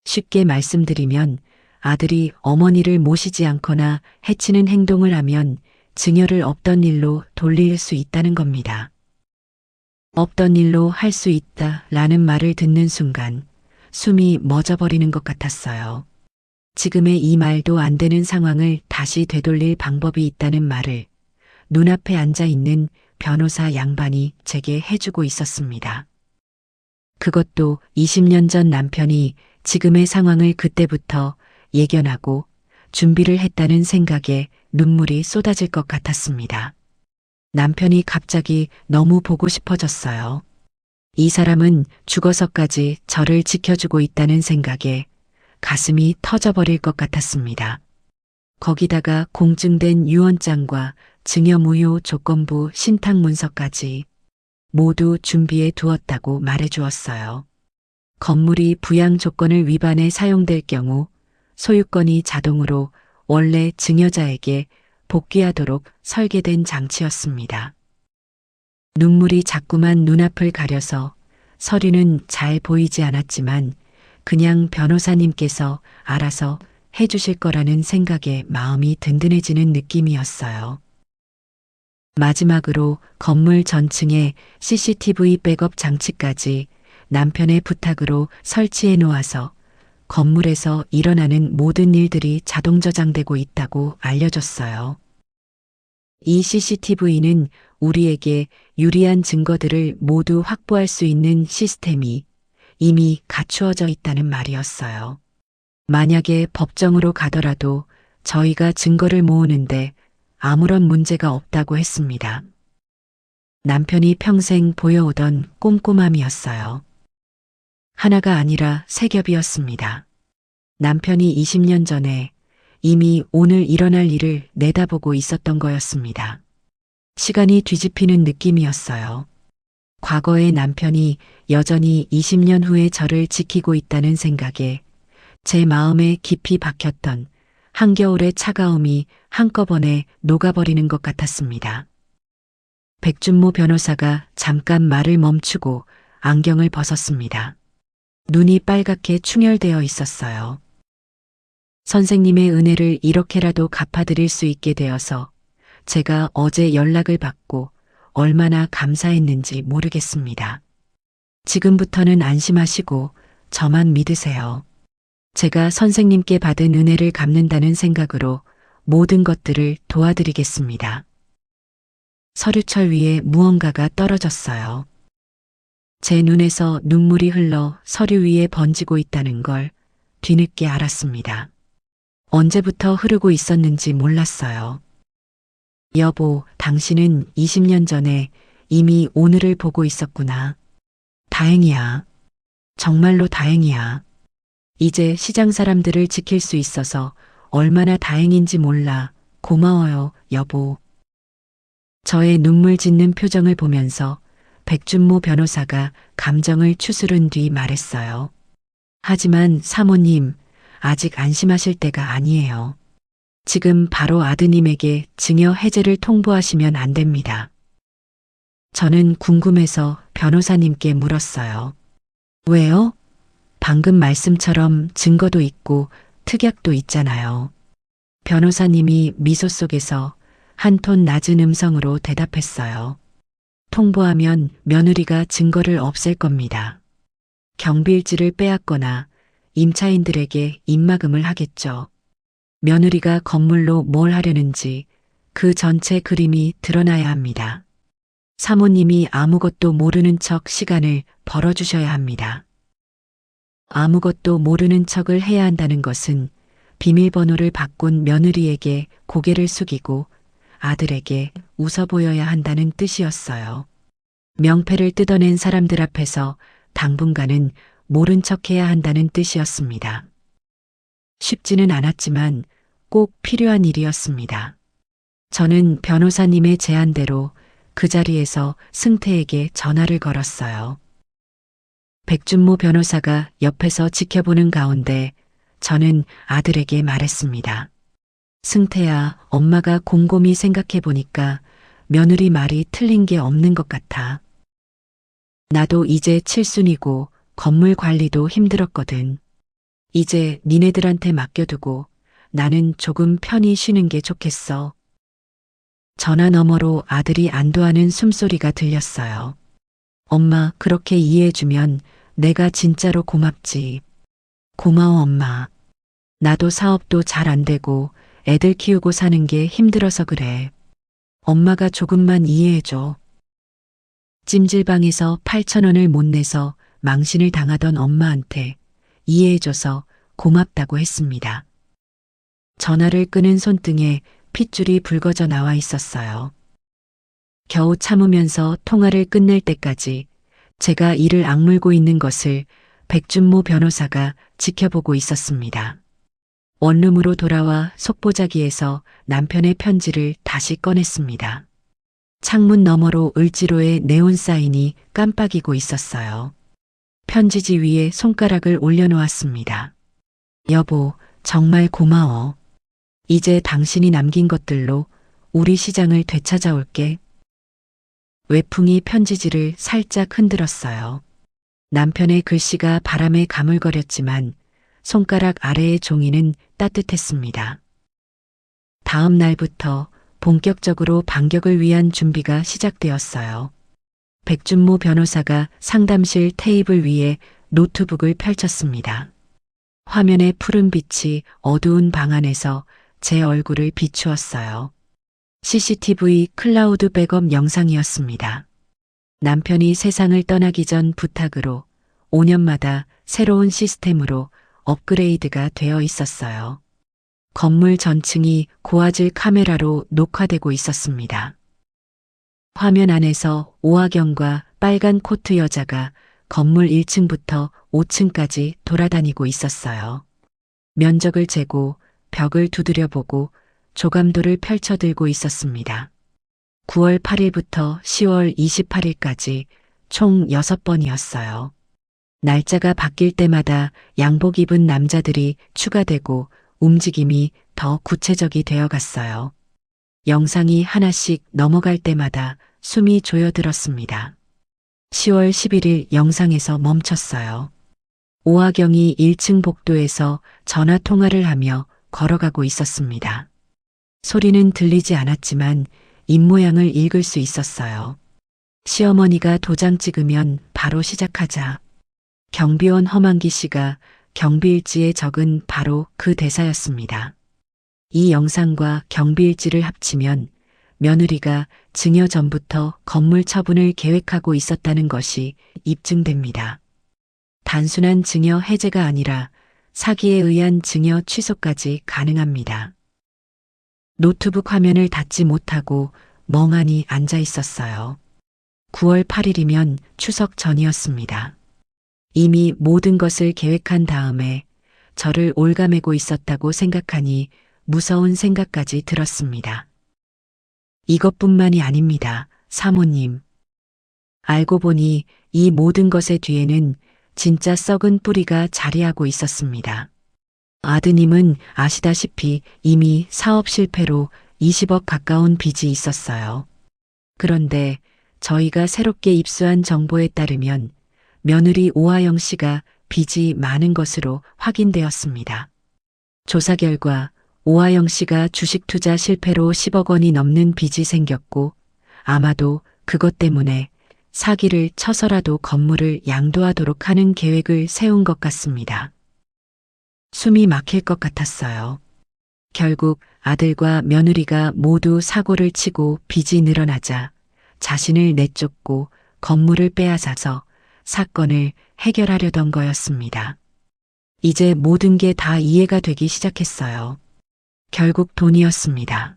쉽게 말씀드리면 아들이 어머니를 모시지 않거나 해치는 행동을 하면 증여를 없던 일로 돌릴 수 있다는 겁니다. 없던 일로 할 수 있다라는 말을 듣는 순간 숨이 멎어버리는 것 같았어요. 지금의 이 말도 안 되는 상황을 다시 되돌릴 방법이 있다는 말을 눈앞에 앉아 있는 변호사 양반이 제게 해주고 있었습니다. 그것도 20년 전 남편이 지금의 상황을 그때부터 예견하고 준비를 했다는 생각에 눈물이 쏟아질 것 같았습니다. 남편이 갑자기 너무 보고 싶어졌어요. 이 사람은 죽어서까지 저를 지켜주고 있다는 생각에 가슴이 터져버릴 것 같았습니다. 거기다가 공증된 유언장과 증여무효 조건부 신탁문서까지 모두 준비해 두었다고 말해 주었어요. 건물이 부양 조건을 위반해 사용될 경우 소유권이 자동으로 원래 증여자에게 복귀하도록 설계된 장치였습니다. 눈물이 자꾸만 눈앞을 가려서 서류는 잘 보이지 않았지만 그냥 변호사님께서 알아서 해주실 거라는 생각에 마음이 든든해지는 느낌이었어요. 마지막으로 건물 전층에 CCTV 백업 장치까지 남편의 부탁으로 설치해 놓아서 건물에서 일어나는 모든 일들이 자동 저장되고 있다고 알려줬어요. 이 CCTV는 우리에게 유리한 증거들을 모두 확보할 수 있는 시스템이 이미 갖추어져 있다는 말이었어요. 만약에 법정으로 가더라도 저희가 증거를 모으는데 아무런 문제가 없다고 했습니다. 남편이 평생 보여오던 꼼꼼함이었어요. 하나가 아니라 세 겹이었습니다. 남편이 20년 전에 이미 오늘 일어날 일을 내다보고 있었던 거였습니다. 시간이 뒤집히는 느낌이었어요. 과거의 남편이 여전히 20년 후에 저를 지키고 있다는 생각에 제 마음에 깊이 박혔던 한겨울의 차가움이 한꺼번에 녹아버리는 것 같았습니다. 백준모 변호사가 잠깐 말을 멈추고 안경을 벗었습니다. 눈이 빨갛게 충혈되어 있었어요. 선생님의 은혜를 이렇게라도 갚아드릴 수 있게 되어서 제가 어제 연락을 받고 얼마나 감사했는지 모르겠습니다. 지금부터는 안심하시고 저만 믿으세요. 제가 선생님께 받은 은혜를 갚는다는 생각으로 모든 것들을 도와드리겠습니다. 서류철 위에 무언가가 떨어졌어요. 제 눈에서 눈물이 흘러 서류 위에 번지고 있다는 걸 뒤늦게 알았습니다. 언제부터 흐르고 있었는지 몰랐어요. 여보, 당신은 20년 전에 이미 오늘을 보고 있었구나. 다행이야. 정말로 다행이야. 이제 시장 사람들을 지킬 수 있어서 얼마나 다행인지 몰라. 고마워요, 여보. 저의 눈물 짓는 표정을 보면서 백준모 변호사가 감정을 추스른 뒤 말했어요. 하지만 사모님, 아직 안심하실 때가 아니에요. 지금 바로 아드님에게 증여 해제를 통보하시면 안 됩니다. 저는 궁금해서 변호사님께 물었어요. 왜요? 방금 말씀처럼 증거도 있고 특약도 있잖아요. 변호사님이 미소 속에서 한 톤 낮은 음성으로 대답했어요. 통보하면 며느리가 증거를 없앨 겁니다. 경비일지를 빼앗거나 임차인들에게 입막음을 하겠죠. 며느리가 건물로 뭘 하려는지 그 전체 그림이 드러나야 합니다. 사모님이 아무것도 모르는 척 시간을 벌어주셔야 합니다. 아무것도 모르는 척을 해야 한다는 것은 비밀번호를 바꾼 며느리에게 고개를 숙이고 아들에게 웃어 보여야 한다는 뜻이었어요. 명패를 뜯어낸 사람들 앞에서 당분간은 모른 척해야 한다는 뜻이었습니다. 쉽지는 않았지만 꼭 필요한 일이었습니다. 저는 변호사님의 제안대로 그 자리에서 승태에게 전화를 걸었어요. 백준모 변호사가 옆에서 지켜보는 가운데 저는 아들에게 말했습니다. 승태야, 엄마가 곰곰이 생각해 보니까 며느리 말이 틀린 게 없는 것 같아. 나도 이제 칠순이고 건물 관리도 힘들었거든. 이제 니네들한테 맡겨두고 나는 조금 편히 쉬는 게 좋겠어. 전화 너머로 아들이 안도하는 숨소리가 들렸어요. 엄마, 그렇게 이해해주면 내가 진짜로 고맙지. 고마워, 엄마. 나도 사업도 잘 안 되고 애들 키우고 사는 게 힘들어서 그래. 엄마가 조금만 이해해줘. 찜질방에서 8,000원을 못 내서 망신을 당하던 엄마한테 이해해줘서 고맙다고 했습니다. 전화를 끄는 손등에 핏줄이 붉어져 나와 있었어요. 겨우 참으면서 통화를 끝낼 때까지 제가 이를 악물고 있는 것을 백준모 변호사가 지켜보고 있었습니다. 원룸으로 돌아와 속보자기에서 남편의 편지를 다시 꺼냈습니다. 창문 너머로 을지로의 네온 사인이 깜빡이고 있었어요. 편지지 위에 손가락을 올려놓았습니다. 여보, 정말 고마워. 이제 당신이 남긴 것들로 우리 시장을 되찾아올게. 외풍이 편지지를 살짝 흔들었어요. 남편의 글씨가 바람에 가물거렸지만 손가락 아래의 종이는 따뜻했습니다. 다음 날부터 본격적으로 반격을 위한 준비가 시작되었어요. 백준모 변호사가 상담실 테이블 위에 노트북을 펼쳤습니다. 화면의 푸른 빛이 어두운 방 안에서 제 얼굴을 비추었어요. CCTV 클라우드 백업 영상이었습니다. 남편이 세상을 떠나기 전 부탁으로 5년마다 새로운 시스템으로 업그레이드가 되어 있었어요. 건물 전층이 고화질 카메라로 녹화되고 있었습니다. 화면 안에서 오하경과 빨간 코트 여자가 건물 1층부터 5층까지 돌아다니고 있었어요. 면적을 재고 벽을 두드려보고 조감도를 펼쳐들고 있었습니다. 9월 8일부터 10월 28일까지 총 6번이었어요. 날짜가 바뀔 때마다 양복 입은 남자들이 추가되고 움직임이 더 구체적이 되어 갔어요. 영상이 하나씩 넘어갈 때마다 숨이 조여들었습니다. 10월 11일 영상에서 멈췄어요. 오하경이 1층 복도에서 전화 통화를 하며 걸어가고 있었습니다. 소리는 들리지 않았지만 입모양을 읽을 수 있었어요. 시어머니가 도장 찍으면 바로 시작하자. 경비원 허만기 씨가 경비일지에 적은 바로 그 대사였습니다. 이 영상과 경비일지를 합치면 며느리가 증여 전부터 건물 처분을 계획하고 있었다는 것이 입증됩니다. 단순한 증여 해제가 아니라 사기에 의한 증여 취소까지 가능합니다. 노트북 화면을 닫지 못하고 멍하니 앉아 있었어요. 9월 8일이면 추석 전이었습니다. 이미 모든 것을 계획한 다음에 저를 올가매고 있었다고 생각하니 무서운 생각까지 들었습니다. 이것뿐만이 아닙니다, 사모님. 알고 보니 이 모든 것의 뒤에는 진짜 썩은 뿌리가 자리하고 있었습니다. 아드님은 아시다시피 이미 사업 실패로 20억 가까운 빚이 있었어요. 그런데 저희가 새롭게 입수한 정보에 따르면 며느리 오하영 씨가 빚이 많은 것으로 확인되었습니다. 조사 결과 오하영 씨가 주식 투자 실패로 10억 원이 넘는 빚이 생겼고 아마도 그것 때문에 사기를 쳐서라도 건물을 양도하도록 하는 계획을 세운 것 같습니다. 숨이 막힐 것 같았어요. 결국 아들과 며느리가 모두 사고를 치고 빚이 늘어나자 자신을 내쫓고 건물을 빼앗아서 사건을 해결하려던 거였습니다. 이제 모든 게 다 이해가 되기 시작했어요. 결국 돈이었습니다.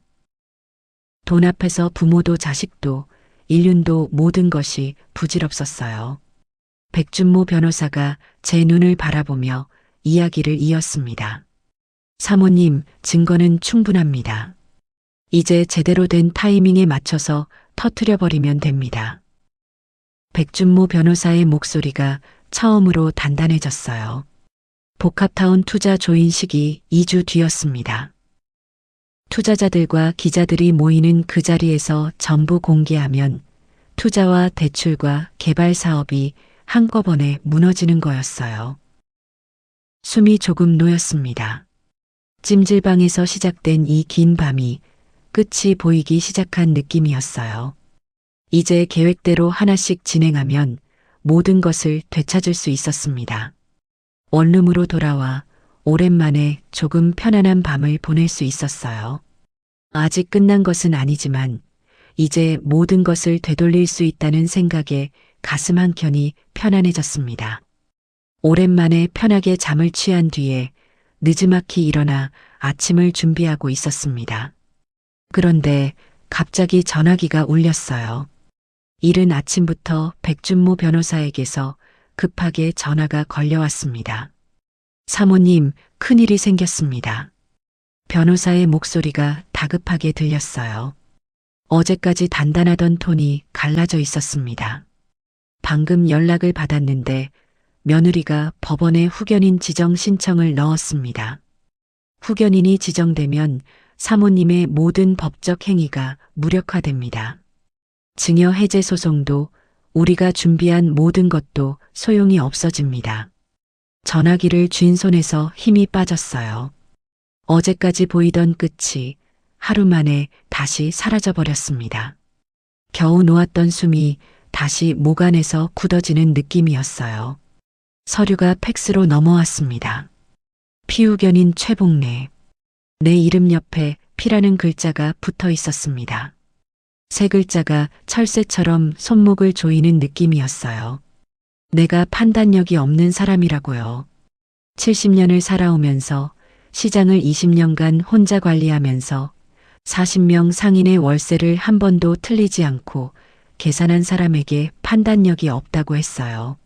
돈 앞에서 부모도 자식도 인륜도 모든 것이 부질없었어요. 백준모 변호사가 제 눈을 바라보며 이야기를 이었습니다. 사모님, 증거는 충분합니다. 이제 제대로 된 타이밍에 맞춰서 터뜨려버리면 됩니다. 백준모 변호사의 목소리가 처음으로 단단해졌어요. 복합타운 투자 조인식이 2주 뒤였습니다. 투자자들과 기자들이 모이는 그 자리에서 전부 공개하면 투자와 대출과 개발 사업이 한꺼번에 무너지는 거였어요. 숨이 조금 놓였습니다. 찜질방에서 시작된 이 긴 밤이 끝이 보이기 시작한 느낌이었어요. 이제 계획대로 하나씩 진행하면 모든 것을 되찾을 수 있었습니다. 원룸으로 돌아와 오랜만에 조금 편안한 밤을 보낼 수 있었어요. 아직 끝난 것은 아니지만 이제 모든 것을 되돌릴 수 있다는 생각에 가슴 한켠이 편안해졌습니다. 오랜만에 편하게 잠을 취한 뒤에 느지막이 일어나 아침을 준비하고 있었습니다. 그런데 갑자기 전화기가 울렸어요. 이른 아침부터 백준모 변호사에게서 급하게 전화가 걸려왔습니다. 사모님, 큰일이 생겼습니다. 변호사의 목소리가 다급하게 들렸어요. 어제까지 단단하던 톤이 갈라져 있었습니다. 방금 연락을 받았는데 며느리가 법원에 후견인 지정 신청을 넣었습니다. 후견인이 지정되면 사모님의 모든 법적 행위가 무력화됩니다. 증여 해제 소송도 우리가 준비한 모든 것도 소용이 없어집니다. 전화기를 쥔 손에서 힘이 빠졌어요. 어제까지 보이던 끝이 하루 만에 다시 사라져버렸습니다. 겨우 놓았던 숨이 다시 목 안에서 굳어지는 느낌이었어요. 서류가 팩스로 넘어왔습니다. 피후견인 최봉래. 내 이름 옆에 피라는 글자가 붙어 있었습니다. 세 글자가 철새처럼 손목을 조이는 느낌이었어요. 내가 판단력이 없는 사람이라고요. 70년을 살아오면서 시장을 20년간 혼자 관리하면서 40명 상인의 월세를 한 번도 틀리지 않고 계산한 사람에게 판단력이 없다고 했어요.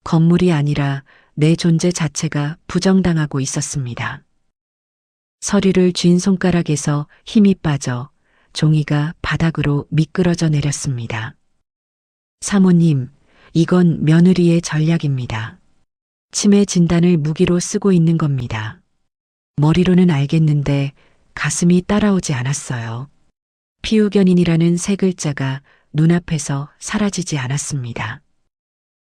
건물이 아니라 내 존재 자체가 부정당하고 있었습니다. 서류를 쥔 손가락에서 힘이 빠져 종이가 바닥으로 미끄러져 내렸습니다. 사모님, 이건 며느리의 전략입니다. 치매 진단을 무기로 쓰고 있는 겁니다. 머리로는 알겠는데 가슴이 따라오지 않았어요. 피후견인이라는 세 글자가 눈앞에서 사라지지 않았습니다.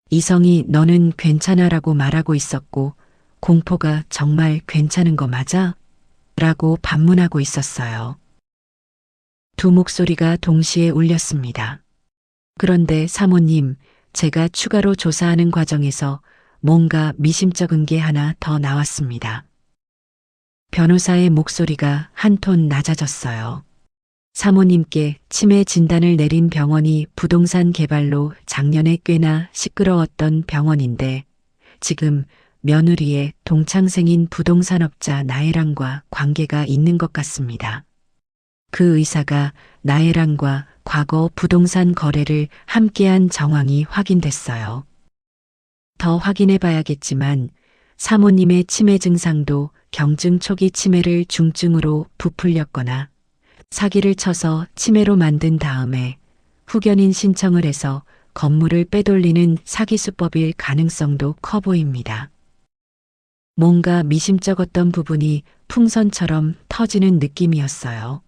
이성이 너는 괜찮아라고 말하고 있었고 공포가 정말 괜찮은 거 맞아? 라고 반문하고 있었어요. 두 목소리가 동시에 울렸습니다. 그런데 사모님, 제가 추가로 조사하는 과정에서 뭔가 미심쩍은 게 하나 더 나왔습니다. 변호사의 목소리가 한 톤 낮아졌어요. 사모님께 치매 진단을 내린 병원이 부동산 개발로 작년에 꽤나 시끄러웠던 병원인데 지금 며느리의 동창생인 부동산업자 나혜랑과 관계가 있는 것 같습니다. 그 의사가 나혜랑과 과거 부동산 거래를 함께한 정황이 확인됐어요. 더 확인해 봐야겠지만 사모님의 치매 증상도 경증 초기 치매를 중증으로 부풀렸거나 사기를 쳐서 치매로 만든 다음에 후견인 신청을 해서 건물을 빼돌리는 사기 수법일 가능성도 커 보입니다. 뭔가 미심쩍었던 부분이 풍선처럼 터지는 느낌이었어요.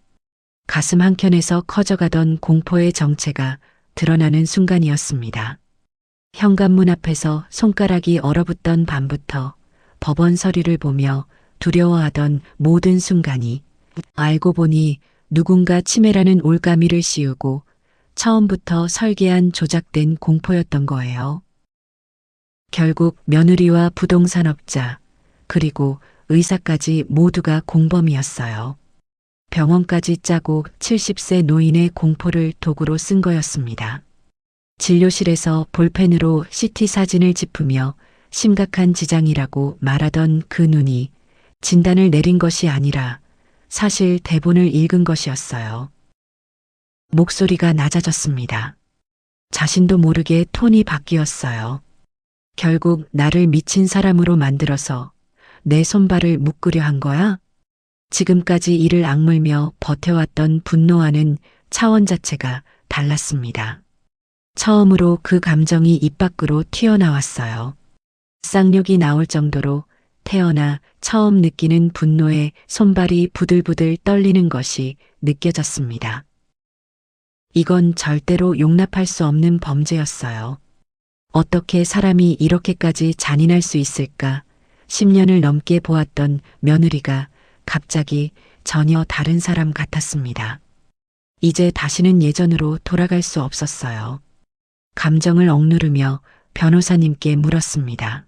가슴 한켠에서 커져가던 공포의 정체가 드러나는 순간이었습니다. 현관문 앞에서 손가락이 얼어붙던 밤부터 법원 서류를 보며 두려워하던 모든 순간이 알고 보니 누군가 치매라는 올가미를 씌우고 처음부터 설계한 조작된 공포였던 거예요. 결국 며느리와 부동산업자 그리고 의사까지 모두가 공범이었어요. 병원까지 짜고 70세 노인의 공포를 도구로 쓴 거였습니다. 진료실에서 볼펜으로 CT 사진을 짚으며 심각한 지장이라고 말하던 그 눈이 진단을 내린 것이 아니라 사실 대본을 읽은 것이었어요. 목소리가 낮아졌습니다. 자신도 모르게 톤이 바뀌었어요. 결국 나를 미친 사람으로 만들어서 내 손발을 묶으려 한 거야? 지금까지 이를 악물며 버텨왔던 분노와는 차원 자체가 달랐습니다. 처음으로 그 감정이 입 밖으로 튀어나왔어요. 쌍욕이 나올 정도로 태어나 처음 느끼는 분노에 손발이 부들부들 떨리는 것이 느껴졌습니다. 이건 절대로 용납할 수 없는 범죄였어요. 어떻게 사람이 이렇게까지 잔인할 수 있을까? 10년을 넘게 보았던 며느리가 갑자기 전혀 다른 사람 같았습니다. 이제 다시는 예전으로 돌아갈 수 없었어요. 감정을 억누르며 변호사님께 물었습니다.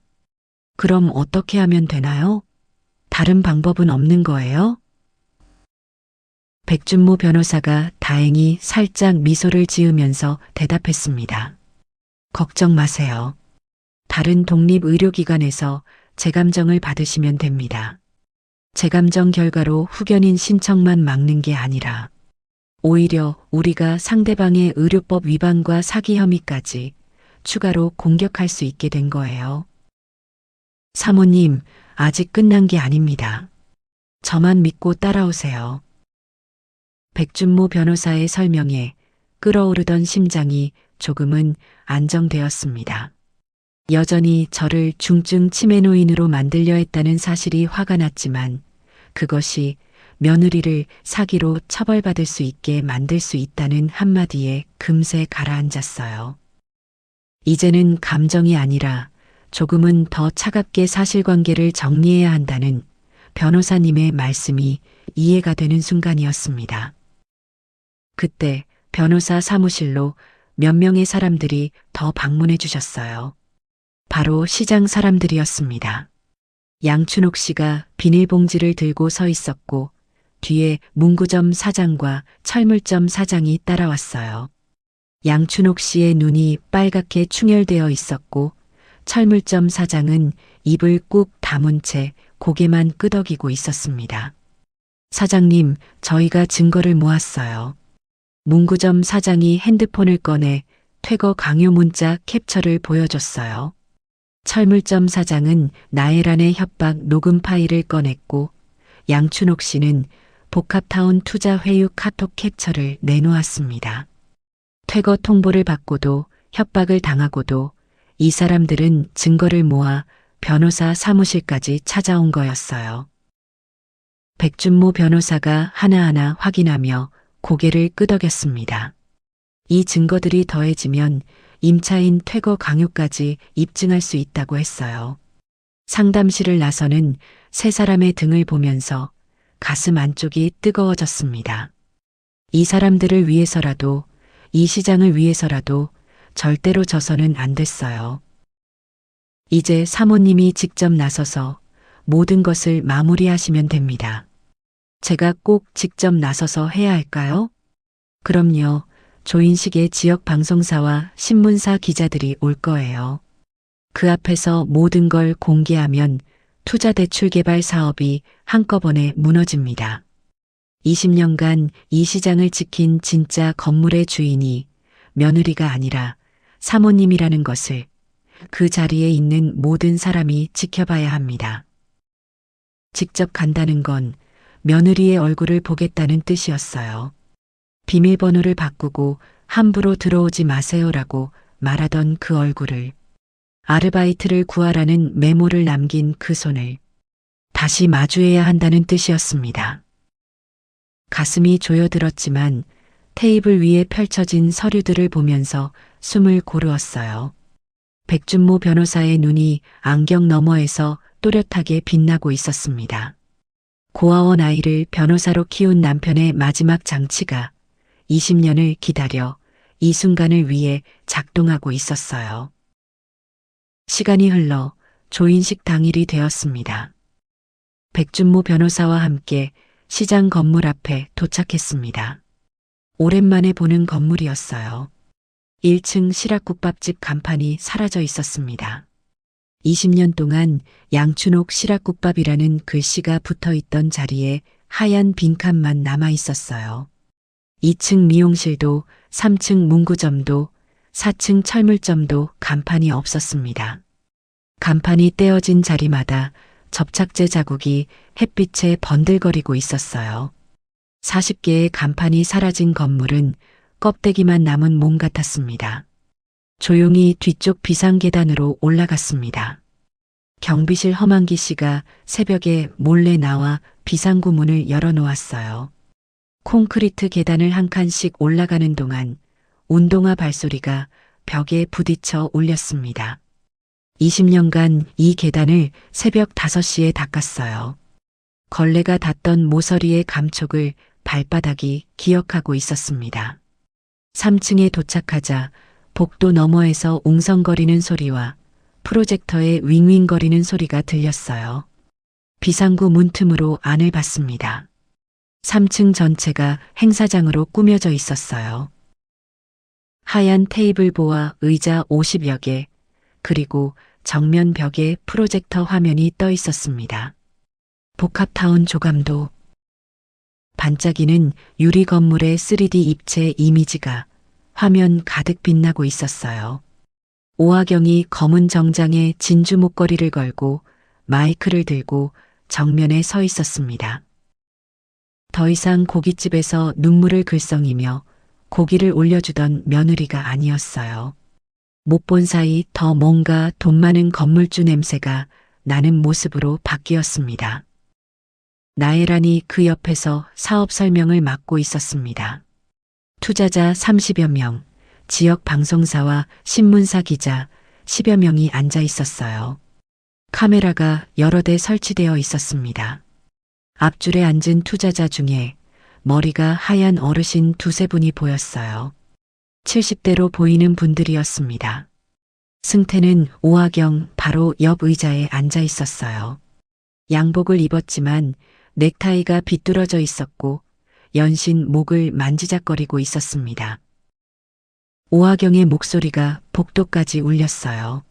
그럼 어떻게 하면 되나요? 다른 방법은 없는 거예요? 백준모 변호사가 다행히 살짝 미소를 지으면서 대답했습니다. 걱정 마세요. 다른 독립의료기관에서 재감정을 받으시면 됩니다. 재감정 결과로 후견인 신청만 막는 게 아니라 오히려 우리가 상대방의 의료법 위반과 사기 혐의까지 추가로 공격할 수 있게 된 거예요. 사모님, 아직 끝난 게 아닙니다. 저만 믿고 따라오세요. 백준모 변호사의 설명에 끓어오르던 심장이 조금은 안정되었습니다. 여전히 저를 중증 치매 노인으로 만들려 했다는 사실이 화가 났지만 그것이 며느리를 사기로 처벌받을 수 있게 만들 수 있다는 한마디에 금세 가라앉았어요. 이제는 감정이 아니라 조금은 더 차갑게 사실관계를 정리해야 한다는 변호사님의 말씀이 이해가 되는 순간이었습니다. 그때 변호사 사무실로 몇 명의 사람들이 더 방문해 주셨어요. 바로 시장 사람들이었습니다. 양춘옥 씨가 비닐봉지를 들고 서 있었고 뒤에 문구점 사장과 철물점 사장이 따라왔어요. 양춘옥 씨의 눈이 빨갛게 충혈되어 있었고 철물점 사장은 입을 꾹 다문 채 고개만 끄덕이고 있었습니다. 사장님, 저희가 증거를 모았어요. 문구점 사장이 핸드폰을 꺼내 퇴거 강요 문자 캡처를 보여줬어요. 철물점 사장은 나혜란의 협박 녹음 파일을 꺼냈고 양춘옥 씨는 복합타운 투자회유 카톡 캡처를 내놓았습니다. 퇴거 통보를 받고도 협박을 당하고도 이 사람들은 증거를 모아 변호사 사무실까지 찾아온 거였어요. 백준모 변호사가 하나하나 확인하며 고개를 끄덕였습니다. 이 증거들이 더해지면 임차인 퇴거 강요까지 입증할 수 있다고 했어요. 상담실을 나서는 세 사람의 등을 보면서 가슴 안쪽이 뜨거워졌습니다. 이 사람들을 위해서라도, 이 시장을 위해서라도 절대로 져서는 안 됐어요. 이제 사모님이 직접 나서서 모든 것을 마무리하시면 됩니다. 제가 꼭 직접 나서서 해야 할까요? 그럼요. 조인식의 지역 방송사와 신문사 기자들이 올 거예요. 그 앞에서 모든 걸 공개하면 투자대출 개발 사업이 한꺼번에 무너집니다. 20년간 이 시장을 지킨 진짜 건물의 주인이 며느리가 아니라 사모님이라는 것을 그 자리에 있는 모든 사람이 지켜봐야 합니다. 직접 간다는 건 며느리의 얼굴을 보겠다는 뜻이었어요. 비밀번호를 바꾸고 함부로 들어오지 마세요라고 말하던 그 얼굴을, 아르바이트를 구하라는 메모를 남긴 그 손을 다시 마주해야 한다는 뜻이었습니다. 가슴이 조여들었지만 테이블 위에 펼쳐진 서류들을 보면서 숨을 고르었어요. 백준모 변호사의 눈이 안경 너머에서 또렷하게 빛나고 있었습니다. 고아원 아이를 변호사로 키운 남편의 마지막 장치가 20년을 기다려 이 순간을 위해 작동하고 있었어요. 시간이 흘러 조인식 당일이 되었습니다. 백준모 변호사와 함께 시장 건물 앞에 도착했습니다. 오랜만에 보는 건물이었어요. 1층 시락국밥집 간판이 사라져 있었습니다. 20년 동안 양춘옥 시락국밥이라는 글씨가 붙어 있던 자리에 하얀 빈칸만 남아 있었어요. 2층 미용실도 3층 문구점도 4층 철물점도 간판이 없었습니다. 간판이 떼어진 자리마다 접착제 자국이 햇빛에 번들거리고 있었어요. 40개의 간판이 사라진 건물은 껍데기만 남은 몸 같았습니다. 조용히 뒤쪽 비상계단으로 올라갔습니다. 경비실 허만기 씨가 새벽에 몰래 나와 비상구 문을 열어놓았어요. 콘크리트 계단을 한 칸씩 올라가는 동안 운동화 발소리가 벽에 부딪혀 울렸습니다. 20년간 이 계단을 새벽 5시에 닦았어요. 걸레가 닿던 모서리의 감촉을 발바닥이 기억하고 있었습니다. 3층에 도착하자 복도 너머에서 웅성거리는 소리와 프로젝터의 윙윙거리는 소리가 들렸어요. 비상구 문틈으로 안을 봤습니다. 3층 전체가 행사장으로 꾸며져 있었어요. 하얀 테이블보와 의자 50여 개, 그리고 정면 벽에 프로젝터 화면이 떠 있었습니다. 복합타운 조감도. 반짝이는 유리 건물의 3D 입체 이미지가 화면 가득 빛나고 있었어요. 오하경이 검은 정장에 진주 목걸이를 걸고 마이크를 들고 정면에 서 있었습니다. 더 이상 고깃집에서 눈물을 글썽이며 고기를 올려주던 며느리가 아니었어요. 못 본 사이 더 뭔가 돈 많은 건물주 냄새가 나는 모습으로 바뀌었습니다. 나혜란이 그 옆에서 사업 설명을 맡고 있었습니다. 투자자 30여 명, 지역 방송사와 신문사 기자 10여 명이 앉아 있었어요. 카메라가 여러 대 설치되어 있었습니다. 앞줄에 앉은 투자자 중에 머리가 하얀 어르신 2-3분이 보였어요. 70대로 보이는 분들이었습니다. 승태는 오하경 바로 옆 의자에 앉아 있었어요. 양복을 입었지만 넥타이가 비뚤어져 있었고 연신 목을 만지작거리고 있었습니다. 오하경의 목소리가 복도까지 울렸어요.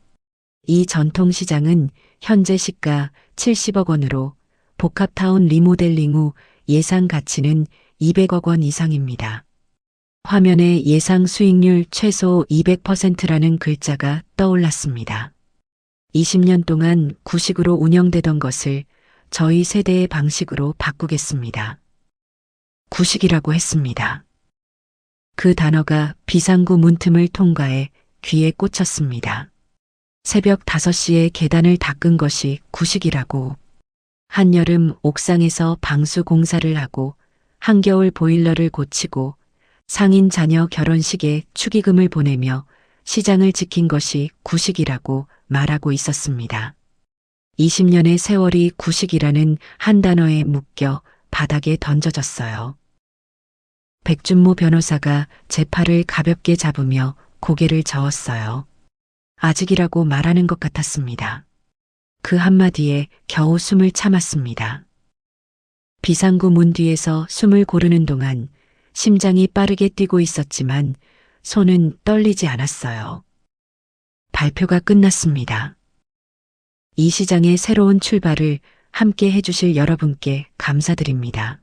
이 전통시장은 현재 시가 70억 원으로 복합타운 리모델링 후 예상 가치는 200억 원 이상입니다. 화면에 예상 수익률 최소 200%라는 글자가 떠올랐습니다. 20년 동안 구식으로 운영되던 것을 저희 세대의 방식으로 바꾸겠습니다. 구식이라고 했습니다. 그 단어가 비상구 문틈을 통과해 귀에 꽂혔습니다. 새벽 5시에 계단을 닦은 것이 구식이라고. 한여름 옥상에서 방수 공사를 하고 한겨울 보일러를 고치고 상인 자녀 결혼식에 축의금을 보내며 시장을 지킨 것이 구식이라고 말하고 있었습니다. 20년의 세월이 구식이라는 한 단어에 묶여 바닥에 던져졌어요. 백준모 변호사가 제 팔을 가볍게 잡으며 고개를 저었어요. 아직이라고 말하는 것 같았습니다. 그 한마디에 겨우 숨을 참았습니다. 비상구 문 뒤에서 숨을 고르는 동안 심장이 빠르게 뛰고 있었지만 손은 떨리지 않았어요. 발표가 끝났습니다. 이 시장의 새로운 출발을 함께 해주실 여러분께 감사드립니다.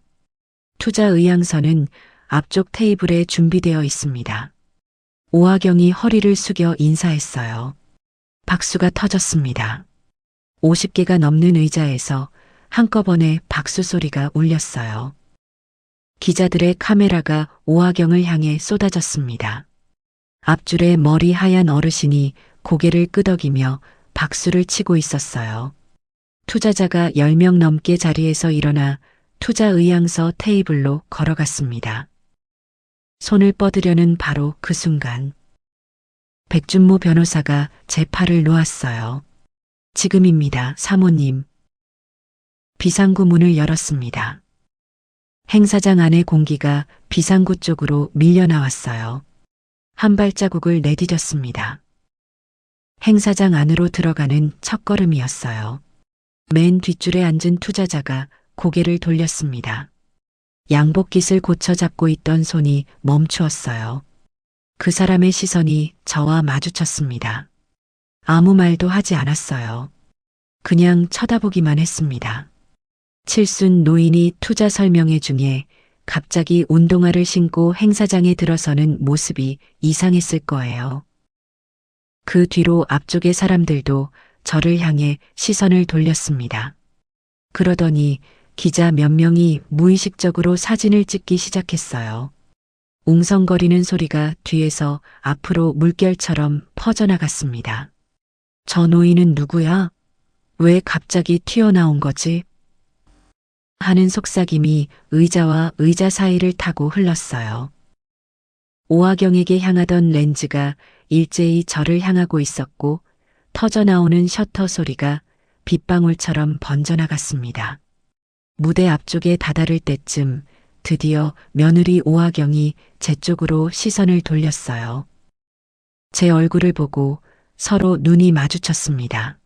투자 의향서는 앞쪽 테이블에 준비되어 있습니다. 오하경이 허리를 숙여 인사했어요. 박수가 터졌습니다. 50개가 넘는 의자에서 한꺼번에 박수 소리가 울렸어요. 기자들의 카메라가 오하경을 향해 쏟아졌습니다. 앞줄에 머리 하얀 어르신이 고개를 끄덕이며 박수를 치고 있었어요. 투자자가 10명 넘게 자리에서 일어나 투자 의향서 테이블로 걸어갔습니다. 손을 뻗으려는 바로 그 순간 백준모 변호사가 제 팔을 놓았어요. 지금입니다, 사모님. 비상구 문을 열었습니다. 행사장 안의 공기가 비상구 쪽으로 밀려 나왔어요. 한 발자국을 내디뎠습니다. 행사장 안으로 들어가는 첫걸음이었어요. 맨 뒷줄에 앉은 투자자가 고개를 돌렸습니다. 양복깃을 고쳐 잡고 있던 손이 멈추었어요. 그 사람의 시선이 저와 마주쳤습니다. 아무 말도 하지 않았어요. 그냥 쳐다보기만 했습니다. 칠순 노인이 투자 설명회 중에 갑자기 운동화를 신고 행사장에 들어서는 모습이 이상했을 거예요. 그 뒤로 앞쪽의 사람들도 저를 향해 시선을 돌렸습니다. 그러더니 기자 몇 명이 무의식적으로 사진을 찍기 시작했어요. 웅성거리는 소리가 뒤에서 앞으로 물결처럼 퍼져나갔습니다. 저 노인은 누구야? 왜 갑자기 튀어나온 거지? 하는 속삭임이 의자와 의자 사이를 타고 흘렀어요. 오하경에게 향하던 렌즈가 일제히 저를 향하고 있었고 터져나오는 셔터 소리가 빗방울처럼 번져나갔습니다. 무대 앞쪽에 다다를 때쯤 드디어 며느리 오하경이 제 쪽으로 시선을 돌렸어요. 제 얼굴을 보고 서로 눈이 마주쳤습니다.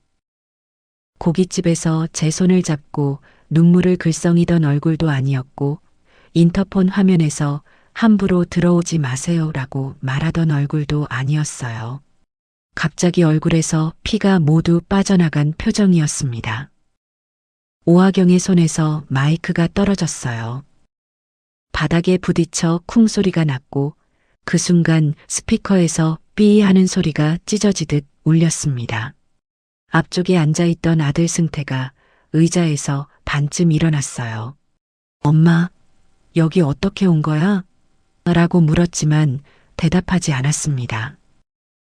고깃집에서 제 손을 잡고 눈물을 글썽이던 얼굴도 아니었고 인터폰 화면에서 함부로 들어오지 마세요라고 말하던 얼굴도 아니었어요. 갑자기 얼굴에서 피가 모두 빠져나간 표정이었습니다. 오하경의 손에서 마이크가 떨어졌어요. 바닥에 부딪혀 쿵 소리가 났고 그 순간 스피커에서 삐 하는 소리가 찢어지듯 울렸습니다. 앞쪽에 앉아있던 아들 승태가 의자에서 반쯤 일어났어요. 엄마, 여기 어떻게 온 거야? 라고 물었지만 대답하지 않았습니다.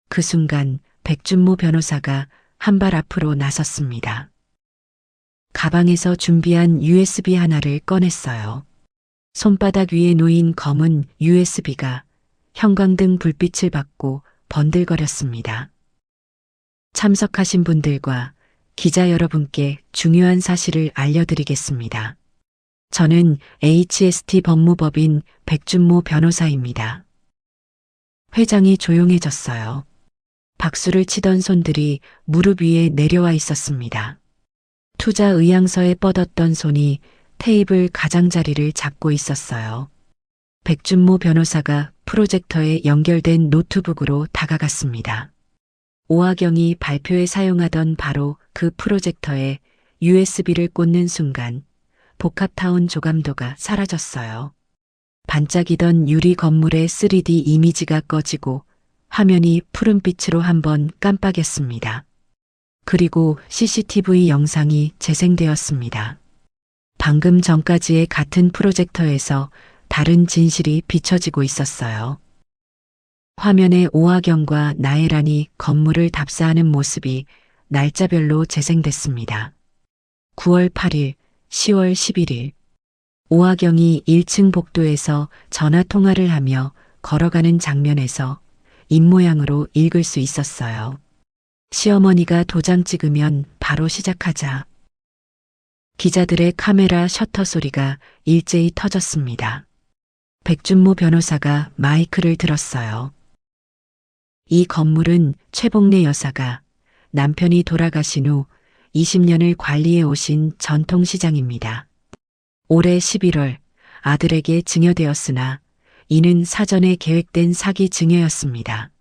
그 순간 백준모 변호사가 한 발 앞으로 나섰습니다. 가방에서 준비한 USB 하나를 꺼냈어요. 손바닥 위에 놓인 검은 USB가 형광등 불빛을 받고 번들거렸습니다. 참석하신 분들과 기자 여러분께 중요한 사실을 알려드리겠습니다. 저는 HST 법무법인 백준모 변호사입니다. 회장이 조용해졌어요. 박수를 치던 손들이 무릎 위에 내려와 있었습니다. 투자 의향서에 뻗었던 손이 테이블 가장자리를 잡고 있었어요. 백준모 변호사가 프로젝터에 연결된 노트북으로 다가갔습니다. 오하경이 발표에 사용하던 바로 그 프로젝터에 USB를 꽂는 순간 복합타운 조감도가 사라졌어요. 반짝이던 유리 건물의 3D 이미지가 꺼지고 화면이 푸른빛으로 한번 깜빡였습니다. 그리고 CCTV 영상이 재생되었습니다. 방금 전까지의 같은 프로젝터에서 다른 진실이 비춰지고 있었어요. 화면에 오하경과 나혜란이 건물을 답사하는 모습이 날짜별로 재생됐습니다. 9월 8일, 10월 11일. 오하경이 1층 복도에서 전화통화를 하며 걸어가는 장면에서 입모양으로 읽을 수 있었어요. 시어머니가 도장 찍으면 바로 시작하자. 기자들의 카메라 셔터 소리가 일제히 터졌습니다. 백준모 변호사가 마이크를 들었어요. 이 건물은 최복래 여사가 남편이 돌아가신 후 20년을 관리해 오신 전통시장입니다. 올해 11월 아들에게 증여되었으나 이는 사전에 계획된 사기 증여였습니다.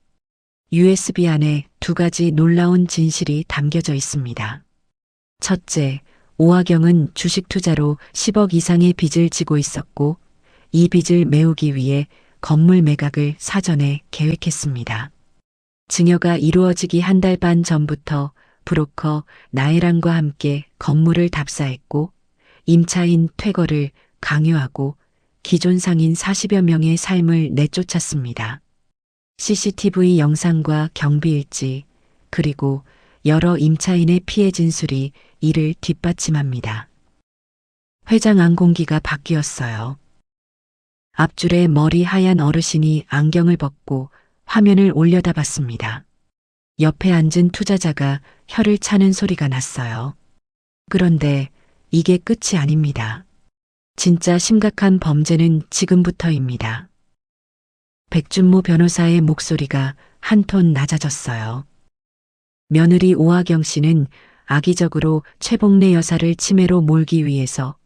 USB 안에 두 가지 놀라운 진실이 담겨져 있습니다. 첫째, 오하경은 주식 투자로 10억 이상의 빚을 지고 있었고 이 빚을 메우기 위해 건물 매각을 사전에 계획했습니다. 증여가 이루어지기 한 달 반 전부터 브로커 나혜란과 함께 건물을 답사했고 임차인 퇴거를 강요하고 기존 상인 40여 명의 삶을 내쫓았습니다. CCTV 영상과 경비일지, 그리고 여러 임차인의 피해 진술이 이를 뒷받침합니다. 회장 안공기가 바뀌었어요. 앞줄에 머리 하얀 어르신이 안경을 벗고 화면을 올려다봤습니다. 옆에 앉은 투자자가 혀를 차는 소리가 났어요. 그런데 이게 끝이 아닙니다. 진짜 심각한 범죄는 지금부터입니다. 백준모 변호사의 목소리가 한 톤 낮아졌어요. 며느리 오하경 씨는 악의적으로 최봉래 여사를 치매로 몰기 위해서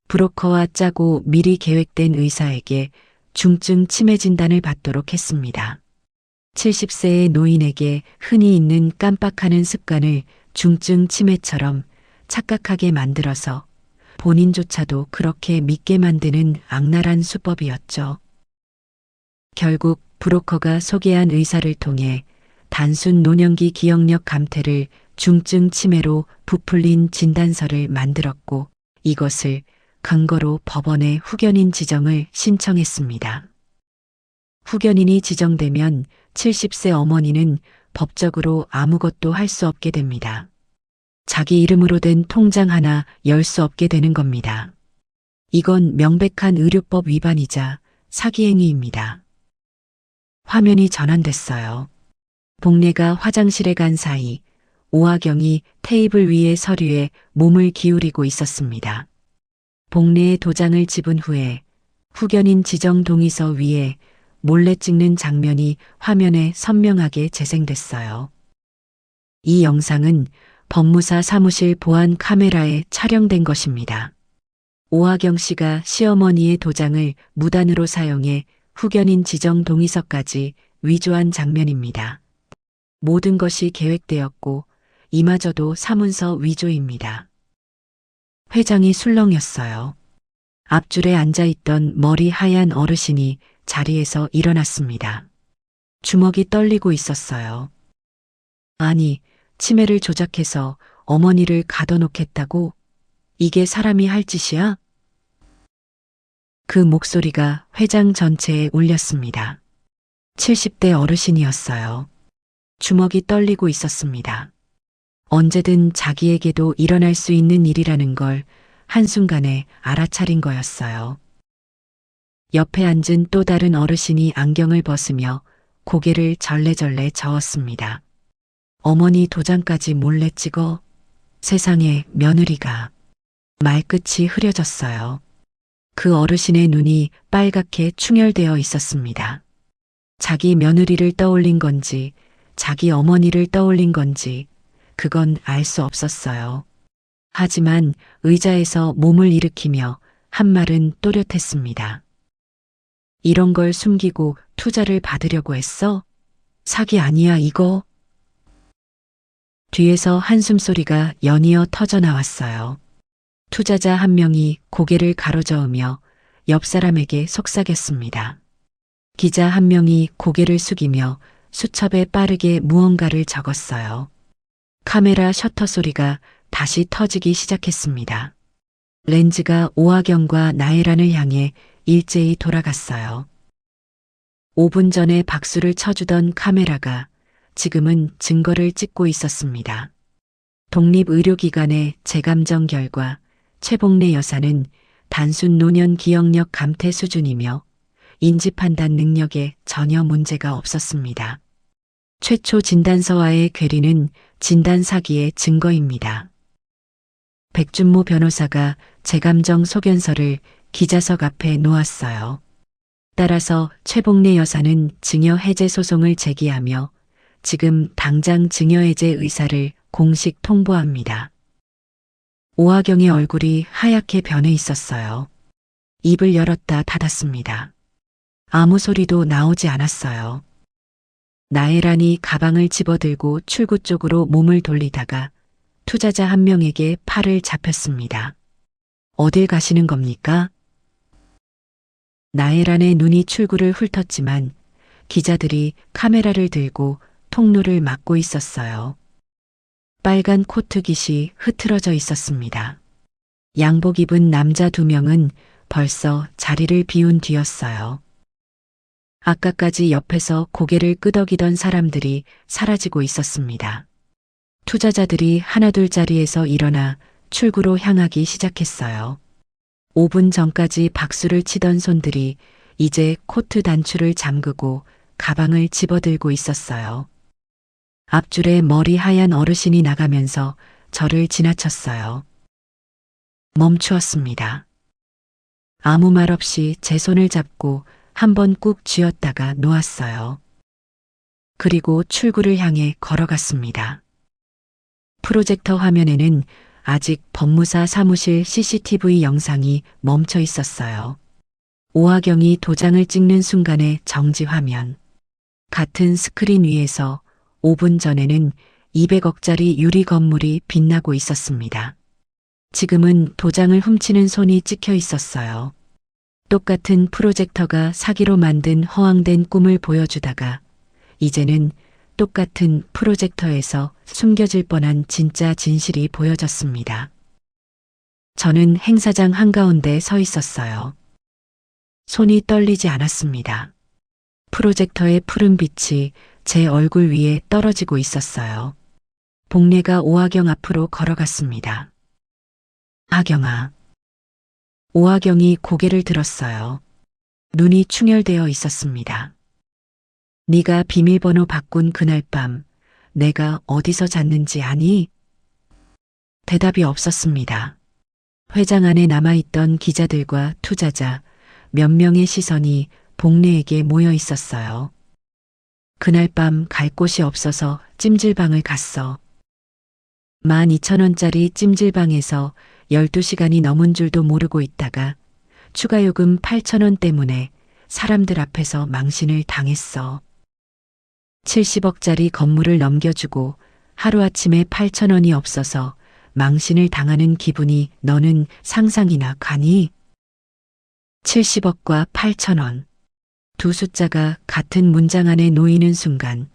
브로커와 짜고 미리 계획된 의사에게 중증 치매 진단을 받도록 했습니다. 70세의 노인에게 흔히 있는 깜빡하는 습관을 중증 치매처럼 착각하게 만들어서 본인조차도 그렇게 믿게 만드는 악랄한 수법이었죠. 결국 브로커가 소개한 의사를 통해 단순 노년기 기억력 감퇴를 중증 치매로 부풀린 진단서를 만들었고 이것을 근거로 법원에 후견인 지정을 신청했습니다. 후견인이 지정되면 70세 어머니는 법적으로 아무것도 할 수 없게 됩니다. 자기 이름으로 된 통장 하나 열 수 없게 되는 겁니다. 이건 명백한 의료법 위반이자 사기 행위입니다. 화면이 전환됐어요. 복례가 화장실에 간 사이 오하경이 테이블 위의 서류에 몸을 기울이고 있었습니다. 복례의 도장을 집은 후에 후견인 지정 동의서 위에 몰래 찍는 장면이 화면에 선명하게 재생됐어요. 이 영상은 법무사 사무실 보안 카메라에 촬영된 것입니다. 오하경 씨가 시어머니의 도장을 무단으로 사용해 후견인 지정 동의서까지 위조한 장면입니다. 모든 것이 계획되었고 이마저도 사문서 위조입니다. 회장이 술렁였어요. 앞줄에 앉아있던 머리 하얀 어르신이 자리에서 일어났습니다. 주먹이 떨리고 있었어요. 아니, 치매를 조작해서 어머니를 가둬놓겠다고? 이게 사람이 할 짓이야? 그 목소리가 회장 전체에 울렸습니다. 70대 어르신이었어요. 주먹이 떨리고 있었습니다. 언제든 자기에게도 일어날 수 있는 일이라는 걸 한순간에 알아차린 거였어요. 옆에 앉은 또 다른 어르신이 안경을 벗으며 고개를 절레절레 저었습니다. 어머니 도장까지 몰래 찍어? 세상에 며느리가. 말끝이 흐려졌어요. 그 어르신의 눈이 빨갛게 충혈되어 있었습니다. 자기 며느리를 떠올린 건지 자기 어머니를 떠올린 건지 그건 알 수 없었어요. 하지만 의자에서 몸을 일으키며 한 말은 또렷했습니다. 이런 걸 숨기고 투자를 받으려고 했어? 사기 아니야 이거? 뒤에서 한숨소리가 연이어 터져 나왔어요. 투자자 한 명이 고개를 가로저으며 옆 사람에게 속삭였습니다. 기자 한 명이 고개를 숙이며 수첩에 빠르게 무언가를 적었어요. 카메라 셔터 소리가 다시 터지기 시작했습니다. 렌즈가 오하경과 나혜란을 향해 일제히 돌아갔어요. 5분 전에 박수를 쳐주던 카메라가 지금은 증거를 찍고 있었습니다. 독립의료기관의 재감정 결과 최봉래 여사는 단순 노년 기억력 감퇴 수준이며 인지판단 능력에 전혀 문제가 없었습니다. 최초 진단서와의 괴리는 진단 사기의 증거입니다. 백준모 변호사가 재감정 소견서를 기자석 앞에 놓았어요. 따라서 최봉래 여사는 증여 해제 소송을 제기하며 지금 당장 증여 해제 의사를 공식 통보합니다. 오하경의 얼굴이 하얗게 변해 있었어요. 입을 열었다 닫았습니다. 아무 소리도 나오지 않았어요. 나혜란이 가방을 집어들고 출구 쪽으로 몸을 돌리다가 투자자 한 명에게 팔을 잡혔습니다. 어딜 가시는 겁니까? 나혜란의 눈이 출구를 훑었지만 기자들이 카메라를 들고 통로를 막고 있었어요. 빨간 코트 깃이 흐트러져 있었습니다. 양복 입은 남자 2명은 벌써 자리를 비운 뒤였어요. 아까까지 옆에서 고개를 끄덕이던 사람들이 사라지고 있었습니다. 투자자들이 하나둘 자리에서 일어나 출구로 향하기 시작했어요. 5분 전까지 박수를 치던 손들이 이제 코트 단추를 잠그고 가방을 집어들고 있었어요. 앞줄에 머리 하얀 어르신이 나가면서 저를 지나쳤어요. 멈추었습니다. 아무 말 없이 제 손을 잡고 한번 꾹 쥐었다가 놓았어요. 그리고 출구를 향해 걸어갔습니다. 프로젝터 화면에는 아직 법무사 사무실 CCTV 영상이 멈춰 있었어요. 오하경이 도장을 찍는 순간의 정지 화면. 같은 스크린 위에서 5분 전에는 200억짜리 유리 건물이 빛나고 있었습니다. 지금은 도장을 훔치는 손이 찍혀 있었어요. 똑같은 프로젝터가 사기로 만든 허황된 꿈을 보여주다가 이제는 똑같은 프로젝터에서 숨겨질 뻔한 진짜 진실이 보여졌습니다. 저는 행사장 한가운데 서 있었어요. 손이 떨리지 않았습니다. 프로젝터의 푸른 빛이 제 얼굴 위에 떨어지고 있었어요. 복례가 오하경 앞으로 걸어갔습니다. 하경아. 오하경이 고개를 들었어요. 눈이 충혈되어 있었습니다. 네가 비밀번호 바꾼 그날 밤 내가 어디서 잤는지 아니? 대답이 없었습니다. 회장 안에 남아있던 기자들과 투자자 몇 명의 시선이 복례에게 모여 있었어요. 그날 밤 갈 곳이 없어서 찜질방을 갔어. 12,000원짜리 찜질방에서 12시간이 넘은 줄도 모르고 있다가 추가 요금 8,000원 때문에 사람들 앞에서 망신을 당했어. 70억짜리 건물을 넘겨주고 하루아침에 8,000원이 없어서 망신을 당하는 기분이 너는 상상이나 가니? 70억과 8,000원. 두 숫자가 같은 문장 안에 놓이는 순간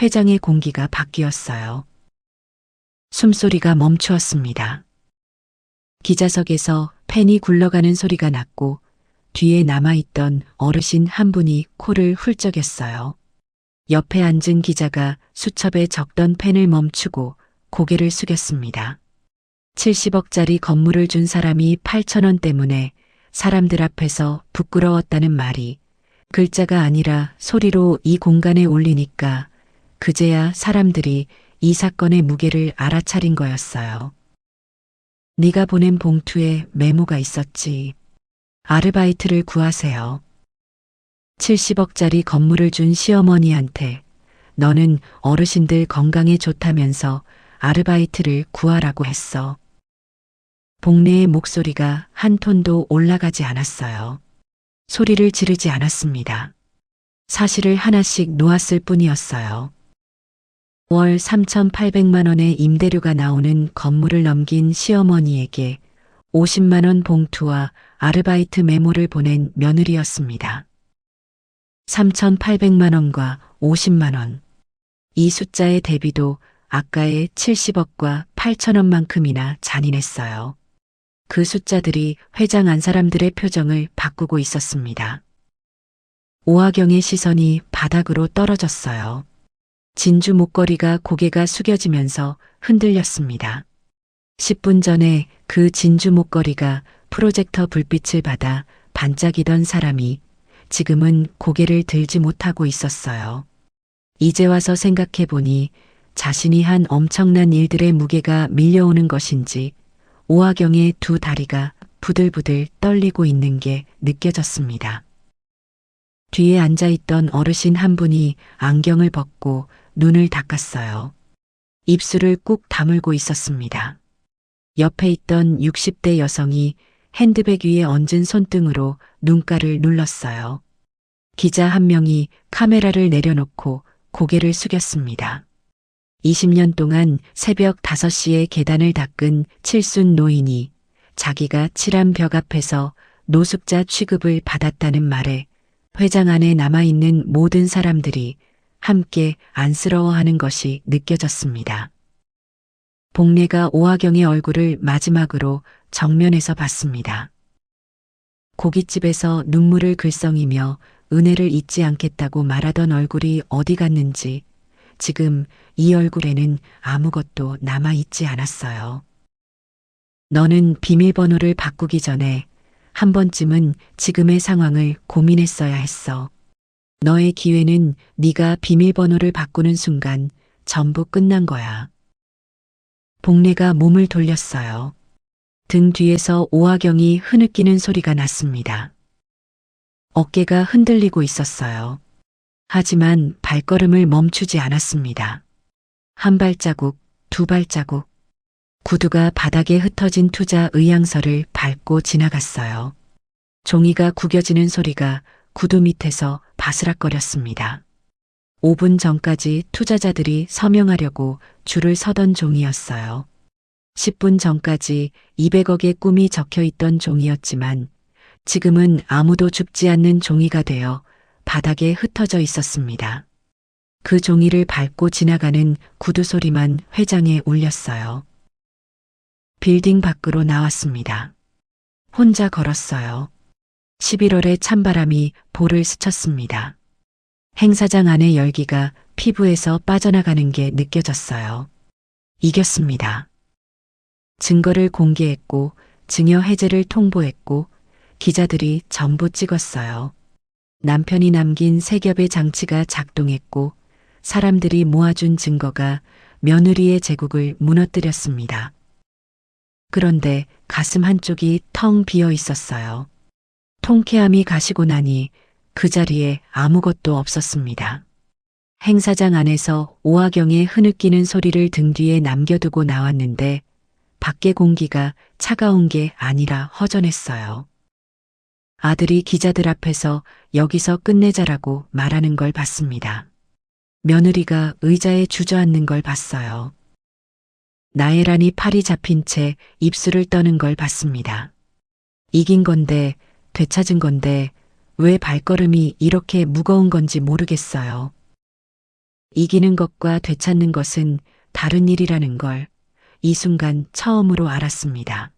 회장의 공기가 바뀌었어요. 숨소리가 멈추었습니다. 기자석에서 펜이 굴러가는 소리가 났고 뒤에 남아있던 어르신 한 분이 코를 훌쩍였어요. 옆에 앉은 기자가 수첩에 적던 펜을 멈추고 고개를 숙였습니다. 70억짜리 건물을 준 사람이 8,000원 때문에 사람들 앞에서 부끄러웠다는 말이 글자가 아니라 소리로 이 공간에 울리니까 그제야 사람들이 이 사건의 무게를 알아차린 거였어요. 네가 보낸 봉투에 메모가 있었지. 아르바이트를 구하세요. 70억짜리 건물을 준 시어머니한테 너는 어르신들 건강에 좋다면서 아르바이트를 구하라고 했어. 복례의 목소리가 한 톤도 올라가지 않았어요. 소리를 지르지 않았습니다. 사실을 하나씩 놓았을 뿐이었어요. 월 3,800만 원의 임대료가 나오는 건물을 넘긴 시어머니에게 50만 원 봉투와 아르바이트 메모를 보낸 며느리였습니다. 3,800만 원과 50만 원. 이 숫자의 대비도 아까의 70억과 8천원만큼이나 잔인했어요. 그 숫자들이 회장 안 사람들의 표정을 바꾸고 있었습니다. 오하경의 시선이 바닥으로 떨어졌어요. 진주 목걸이가 고개가 숙여지면서 흔들렸습니다. 10분 전에 그 진주 목걸이가 프로젝터 불빛을 받아 반짝이던 사람이 지금은 고개를 들지 못하고 있었어요. 이제 와서 생각해 보니 자신이 한 엄청난 일들의 무게가 밀려오는 것인지 오하경의 두 다리가 부들부들 떨리고 있는 게 느껴졌습니다. 뒤에 앉아있던 어르신 한 분이 안경을 벗고 눈을 닦았어요. 입술을 꾹 다물고 있었습니다. 옆에 있던 60대 여성이 핸드백 위에 얹은 손등으로 눈가를 눌렀어요. 기자 한 명이 카메라를 내려놓고 고개를 숙였습니다. 20년 동안 새벽 5시에 계단을 닦은 칠순 노인이 자기가 칠한 벽 앞에서 노숙자 취급을 받았다는 말에 회장 안에 남아있는 모든 사람들이 함께 안쓰러워하는 것이 느껴졌습니다. 복례가 오하경의 얼굴을 마지막으로 정면에서 봤습니다. 고깃집에서 눈물을 글썽이며 은혜를 잊지 않겠다고 말하던 얼굴이 어디 갔는지 지금 이 얼굴에는 아무것도 남아있지 않았어요. 너는 비밀번호를 바꾸기 전에 한 번쯤은 지금의 상황을 고민했어야 했어. 너의 기회는 네가 비밀번호를 바꾸는 순간 전부 끝난 거야. 복례가 몸을 돌렸어요. 등 뒤에서 오화경이 흐느끼는 소리가 났습니다. 어깨가 흔들리고 있었어요. 하지만 발걸음을 멈추지 않았습니다. 한 발자국, 두 발자국. 구두가 바닥에 흩어진 투자 의향서를 밟고 지나갔어요. 종이가 구겨지는 소리가 구두 밑에서 바스락거렸습니다. 5분 전까지 투자자들이 서명하려고 줄을 서던 종이었어요. 10분 전까지 200억의 꿈이 적혀 있던 종이었지만 지금은 아무도 줍지 않는 종이가 되어 바닥에 흩어져 있었습니다. 그 종이를 밟고 지나가는 구두 소리만 회장에 울렸어요. 빌딩 밖으로 나왔습니다. 혼자 걸었어요. 11월의 찬바람이 볼을 스쳤습니다. 행사장 안의 열기가 피부에서 빠져나가는 게 느껴졌어요. 이겼습니다. 증거를 공개했고 증여 해제를 통보했고 기자들이 전부 찍었어요. 남편이 남긴 세 겹의 장치가 작동했고 사람들이 모아준 증거가 며느리의 제국을 무너뜨렸습니다. 그런데 가슴 한쪽이 텅 비어 있었어요. 통쾌함이 가시고 나니 그 자리에 아무것도 없었습니다. 행사장 안에서 오화경의 흐느끼는 소리를 등 뒤에 남겨두고 나왔는데 밖의 공기가 차가운 게 아니라 허전했어요. 아들이 기자들 앞에서 여기서 끝내자라고 말하는 걸 봤습니다. 며느리가 의자에 주저앉는 걸 봤어요. 나혜란이 팔이 잡힌 채 입술을 떠는 걸 봤습니다. 이긴 건데, 되찾은 건데, 왜 발걸음이 이렇게 무거운 건지 모르겠어요. 이기는 것과 되찾는 것은 다른 일이라는 걸 이 순간 처음으로 알았습니다.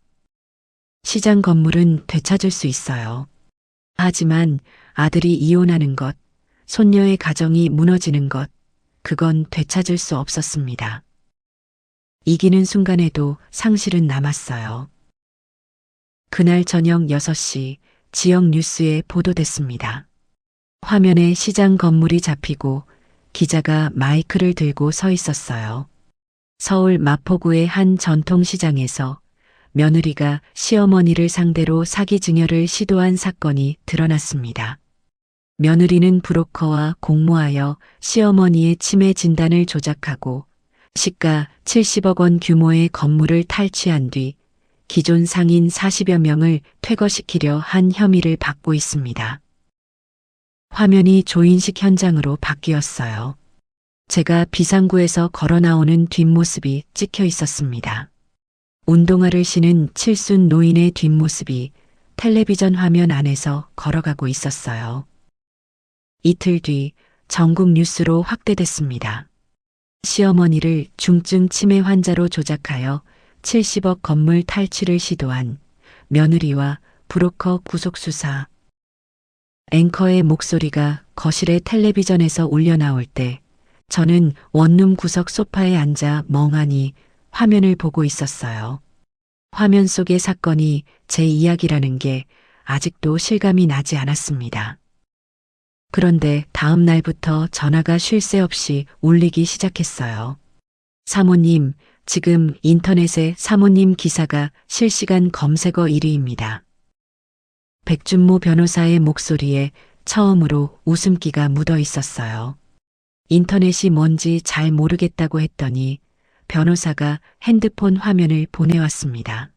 시장 건물은 되찾을 수 있어요. 하지만 아들이 이혼하는 것, 손녀의 가정이 무너지는 것, 그건 되찾을 수 없었습니다. 이기는 순간에도 상실은 남았어요. 그날 저녁 6시 지역 뉴스에 보도됐습니다. 화면에 시장 건물이 잡히고 기자가 마이크를 들고 서 있었어요. 서울 마포구의 한 전통시장에서 며느리가 시어머니를 상대로 사기 증여를 시도한 사건이 드러났습니다. 며느리는 브로커와 공모하여 시어머니의 치매 진단을 조작하고 시가 70억 원 규모의 건물을 탈취한 뒤 기존 상인 40여 명을 퇴거시키려 한 혐의를 받고 있습니다. 화면이 조인식 현장으로 바뀌었어요. 제가 비상구에서 걸어 나오는 뒷모습이 찍혀 있었습니다. 운동화를 신은 칠순 노인의 뒷모습이 텔레비전 화면 안에서 걸어가고 있었어요. 이틀 뒤 전국 뉴스로 확대됐습니다. 시어머니를 중증 치매 환자로 조작하여 70억 건물 탈취를 시도한 며느리와 브로커 구속수사. 앵커의 목소리가 거실의 텔레비전에서 울려 나올 때 저는 원룸 구석 소파에 앉아 멍하니 화면을 보고 있었어요. 화면 속의 사건이 제 이야기라는 게 아직도 실감이 나지 않았습니다. 그런데 다음 날부터 전화가 쉴 새 없이 울리기 시작했어요. 사모님, 지금 인터넷에 사모님 기사가 실시간 검색어 1위입니다. 백준모 변호사의 목소리에 처음으로 웃음기가 묻어 있었어요. 인터넷이 뭔지 잘 모르겠다고 했더니 변호사가 핸드폰 화면을 보내왔습니다.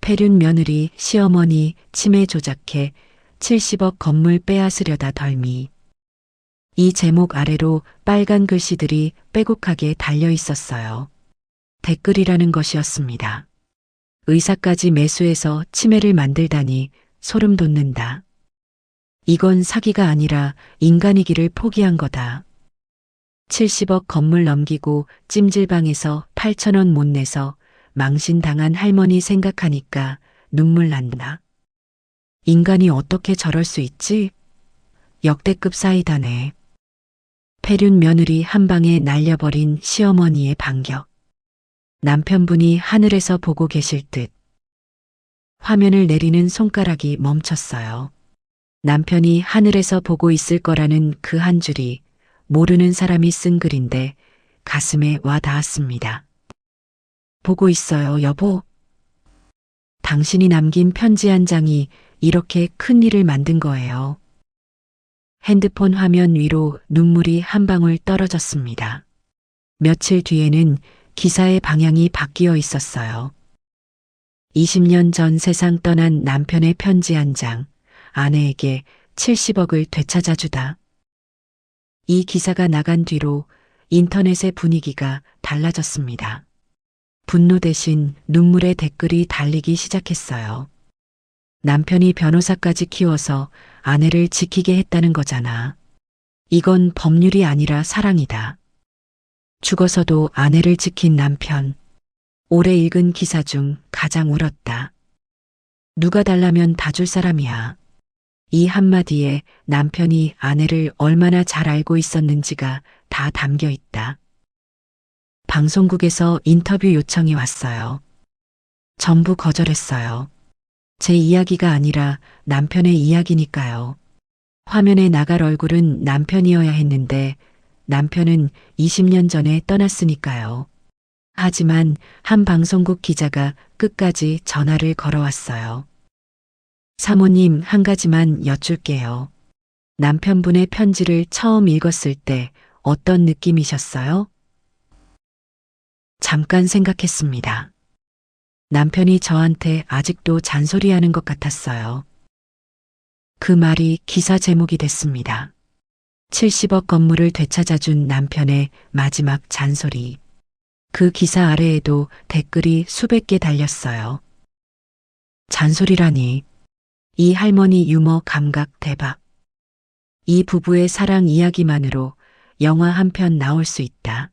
폐륜 며느리 시어머니 치매 조작해 70억 건물 빼앗으려다 덜미. 이 제목 아래로 빨간 글씨들이 빼곡하게 달려 있었어요. 댓글이라는 것이었습니다. 의사까지 매수해서 치매를 만들다니 소름 돋는다. 이건 사기가 아니라 인간이기를 포기한 거다. 70억 건물 넘기고 찜질방에서 8,000원 못 내서 망신당한 할머니 생각하니까 눈물 난다. 인간이 어떻게 저럴 수 있지? 역대급 사이다네. 폐륜 며느리 한 방에 날려버린 시어머니의 반격. 남편분이 하늘에서 보고 계실 듯. 화면을 내리는 손가락이 멈췄어요. 남편이 하늘에서 보고 있을 거라는 그 한 줄이 모르는 사람이 쓴 글인데 가슴에 와 닿았습니다. 보고 있어요, 여보. 당신이 남긴 편지 한 장이 이렇게 큰 일을 만든 거예요. 핸드폰 화면 위로 눈물이 한 방울 떨어졌습니다. 며칠 뒤에는 기사의 방향이 바뀌어 있었어요. 20년 전 세상 떠난 남편의 편지 한 장, 아내에게 70억을 되찾아 주다. 이 기사가 나간 뒤로 인터넷의 분위기가 달라졌습니다. 분노 대신 눈물의 댓글이 달리기 시작했어요. 남편이 변호사까지 키워서 아내를 지키게 했다는 거잖아. 이건 법률이 아니라 사랑이다. 죽어서도 아내를 지킨 남편. 올해 읽은 기사 중 가장 울었다. 누가 달라면 다 줄 사람이야. 이 한마디에 남편이 아내를 얼마나 잘 알고 있었는지가 다 담겨 있다. 방송국에서 인터뷰 요청이 왔어요. 전부 거절했어요. 제 이야기가 아니라 남편의 이야기니까요. 화면에 나갈 얼굴은 남편이어야 했는데 남편은 20년 전에 떠났으니까요. 하지만 한 방송국 기자가 끝까지 전화를 걸어왔어요. 사모님, 한 가지만 여쭐게요. 남편분의 편지를 처음 읽었을 때 어떤 느낌이셨어요? 잠깐 생각했습니다. 남편이 저한테 아직도 잔소리하는 것 같았어요. 그 말이 기사 제목이 됐습니다. 70억 건물을 되찾아준 남편의 마지막 잔소리. 그 기사 아래에도 댓글이 수백 개 달렸어요. 잔소리라니. 이 할머니 유머 감각 대박. 이 부부의 사랑 이야기만으로 영화 한 편 나올 수 있다.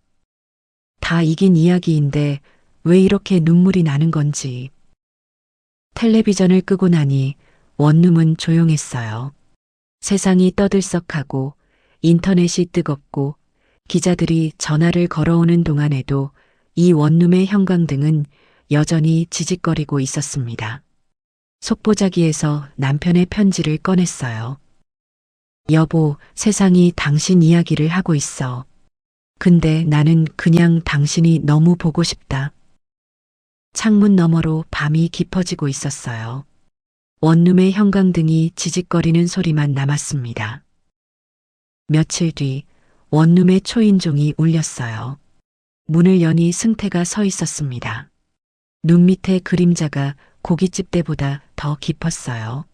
다 이긴 이야기인데 왜 이렇게 눈물이 나는 건지. 텔레비전을 끄고 나니 원룸은 조용했어요. 세상이 떠들썩하고 인터넷이 뜨겁고 기자들이 전화를 걸어오는 동안에도 이 원룸의 형광등은 여전히 지직거리고 있었습니다. 속보자기에서 남편의 편지를 꺼냈어요. 여보, 세상이 당신 이야기를 하고 있어. 근데 나는 그냥 당신이 너무 보고 싶다. 창문 너머로 밤이 깊어지고 있었어요. 원룸의 형광등이 지직거리는 소리만 남았습니다. 며칠 뒤 원룸의 초인종이 울렸어요. 문을 여니 승태가 서 있었습니다. 눈 밑에 그림자가 고깃집 때보다 더 깊었어요.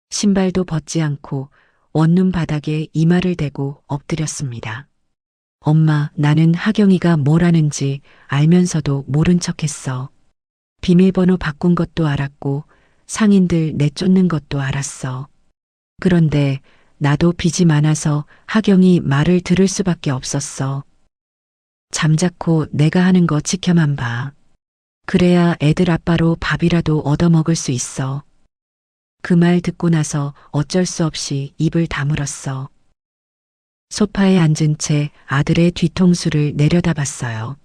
신발도 벗지 않고 원룸 바닥에 이마를 대고 엎드렸습니다. 엄마, 나는 하경이가 뭘 하는지 알면서도 모른 척했어. 비밀번호 바꾼 것도 알았고 상인들 내쫓는 것도 알았어. 그런데 나도 빚이 많아서 하경이 말을 들을 수밖에 없었어. 잠자코 내가 하는 거 지켜만 봐. 그래야 애들 아빠로 밥이라도 얻어먹을 수 있어. 그 말 듣고 나서 어쩔 수 없이 입을 다물었어. 소파에 앉은 채 아들의 뒤통수를 내려다봤어요.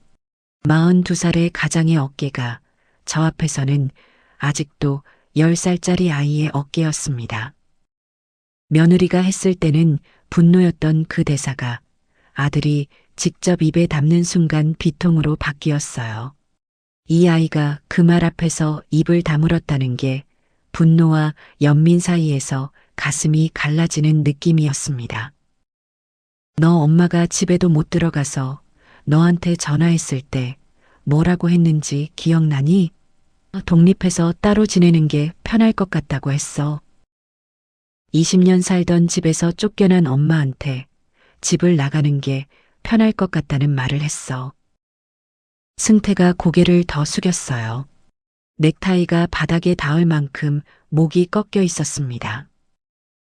42살의 가장의 어깨가 저 앞에서는 아직도 10살짜리 아이의 어깨였습니다. 며느리가 했을 때는 분노였던 그 대사가 아들이 직접 입에 담는 순간 비통으로 바뀌었어요. 이 아이가 그 말 앞에서 입을 다물었다는 게 분노와 연민 사이에서 가슴이 갈라지는 느낌이었습니다. 너 엄마가 집에도 못 들어가서 너한테 전화했을 때 뭐라고 했는지 기억나니? 독립해서 따로 지내는 게 편할 것 같다고 했어. 20년 살던 집에서 쫓겨난 엄마한테 집을 나가는 게 편할 것 같다는 말을 했어. 승태가 고개를 더 숙였어요. 넥타이가 바닥에 닿을 만큼 목이 꺾여 있었습니다.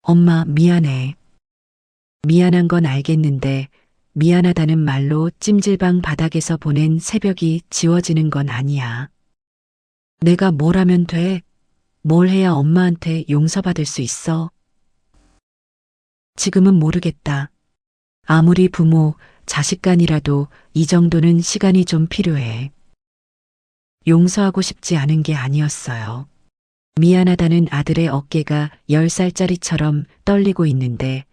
엄마, 미안해. 미안한 건 알겠는데 미안하다는 말로 찜질방 바닥에서 보낸 새벽이 지워지는 건 아니야. 내가 뭘 하면 돼? 뭘 해야 엄마한테 용서받을 수 있어? 지금은 모르겠다. 아무리 부모, 자식 간이라도 이 정도는 시간이 좀 필요해. 용서하고 싶지 않은 게 아니었어요. 미안하다는 아들의 어깨가 10살짜리처럼 떨리고 있는데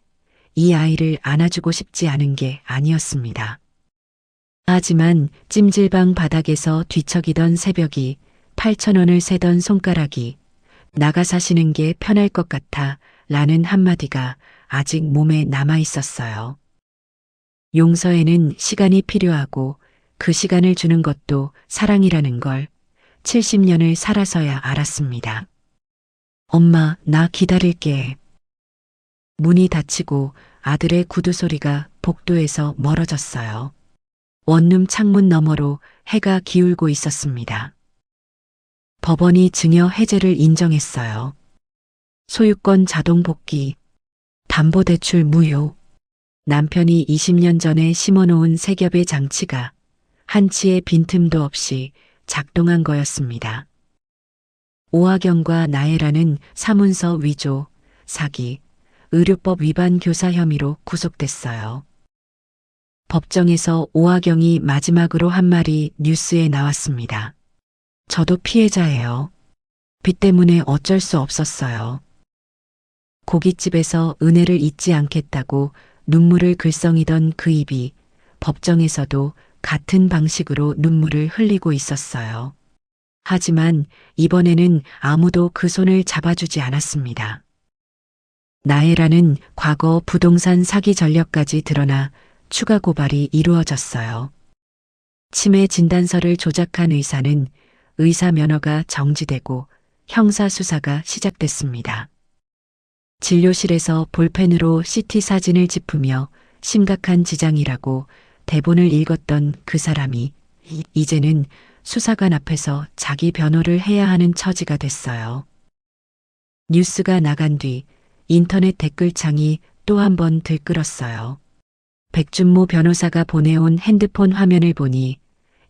이 아이를 안아주고 싶지 않은 게 아니었습니다. 하지만 찜질방 바닥에서 뒤척이던 새벽이 8,000원을 세던 손가락이 나가 사시는 게 편할 것 같아 라는 한마디가 아직 몸에 남아 있었어요. 용서에는 시간이 필요하고 그 시간을 주는 것도 사랑이라는 걸 70년을 살아서야 알았습니다. 엄마, 나 기다릴게. 문이 닫히고 아들의 구두 소리가 복도에서 멀어졌어요. 원룸 창문 너머로 해가 기울고 있었습니다. 법원이 증여 해제를 인정했어요. 소유권 자동 복귀, 담보대출 무효. 남편이 20년 전에 심어놓은 세 겹의 장치가 한치의 빈틈도 없이 작동한 거였습니다. 오하경과 나혜라는 사문서 위조, 사기, 의료법 위반 교사 혐의로 구속됐어요. 법정에서 오하경이 마지막으로 한 말이 뉴스에 나왔습니다. 저도 피해자예요. 빚 때문에 어쩔 수 없었어요. 고깃집에서 은혜를 잊지 않겠다고 눈물을 글썽이던 그 입이 법정에서도 같은 방식으로 눈물을 흘리고 있었어요. 하지만 이번에는 아무도 그 손을 잡아주지 않았습니다. 나혜라는 과거 부동산 사기 전력까지 드러나 추가 고발이 이루어졌어요. 치매 진단서를 조작한 의사는 의사 면허가 정지되고 형사 수사가 시작됐습니다. 진료실에서 볼펜으로 CT 사진을 짚으며 심각한 지장이라고 대본을 읽었던 그 사람이 이제는 수사관 앞에서 자기 변호를 해야 하는 처지가 됐어요. 뉴스가 나간 뒤 인터넷 댓글창이 또 한 번 들끓었어요. 백준모 변호사가 보내온 핸드폰 화면을 보니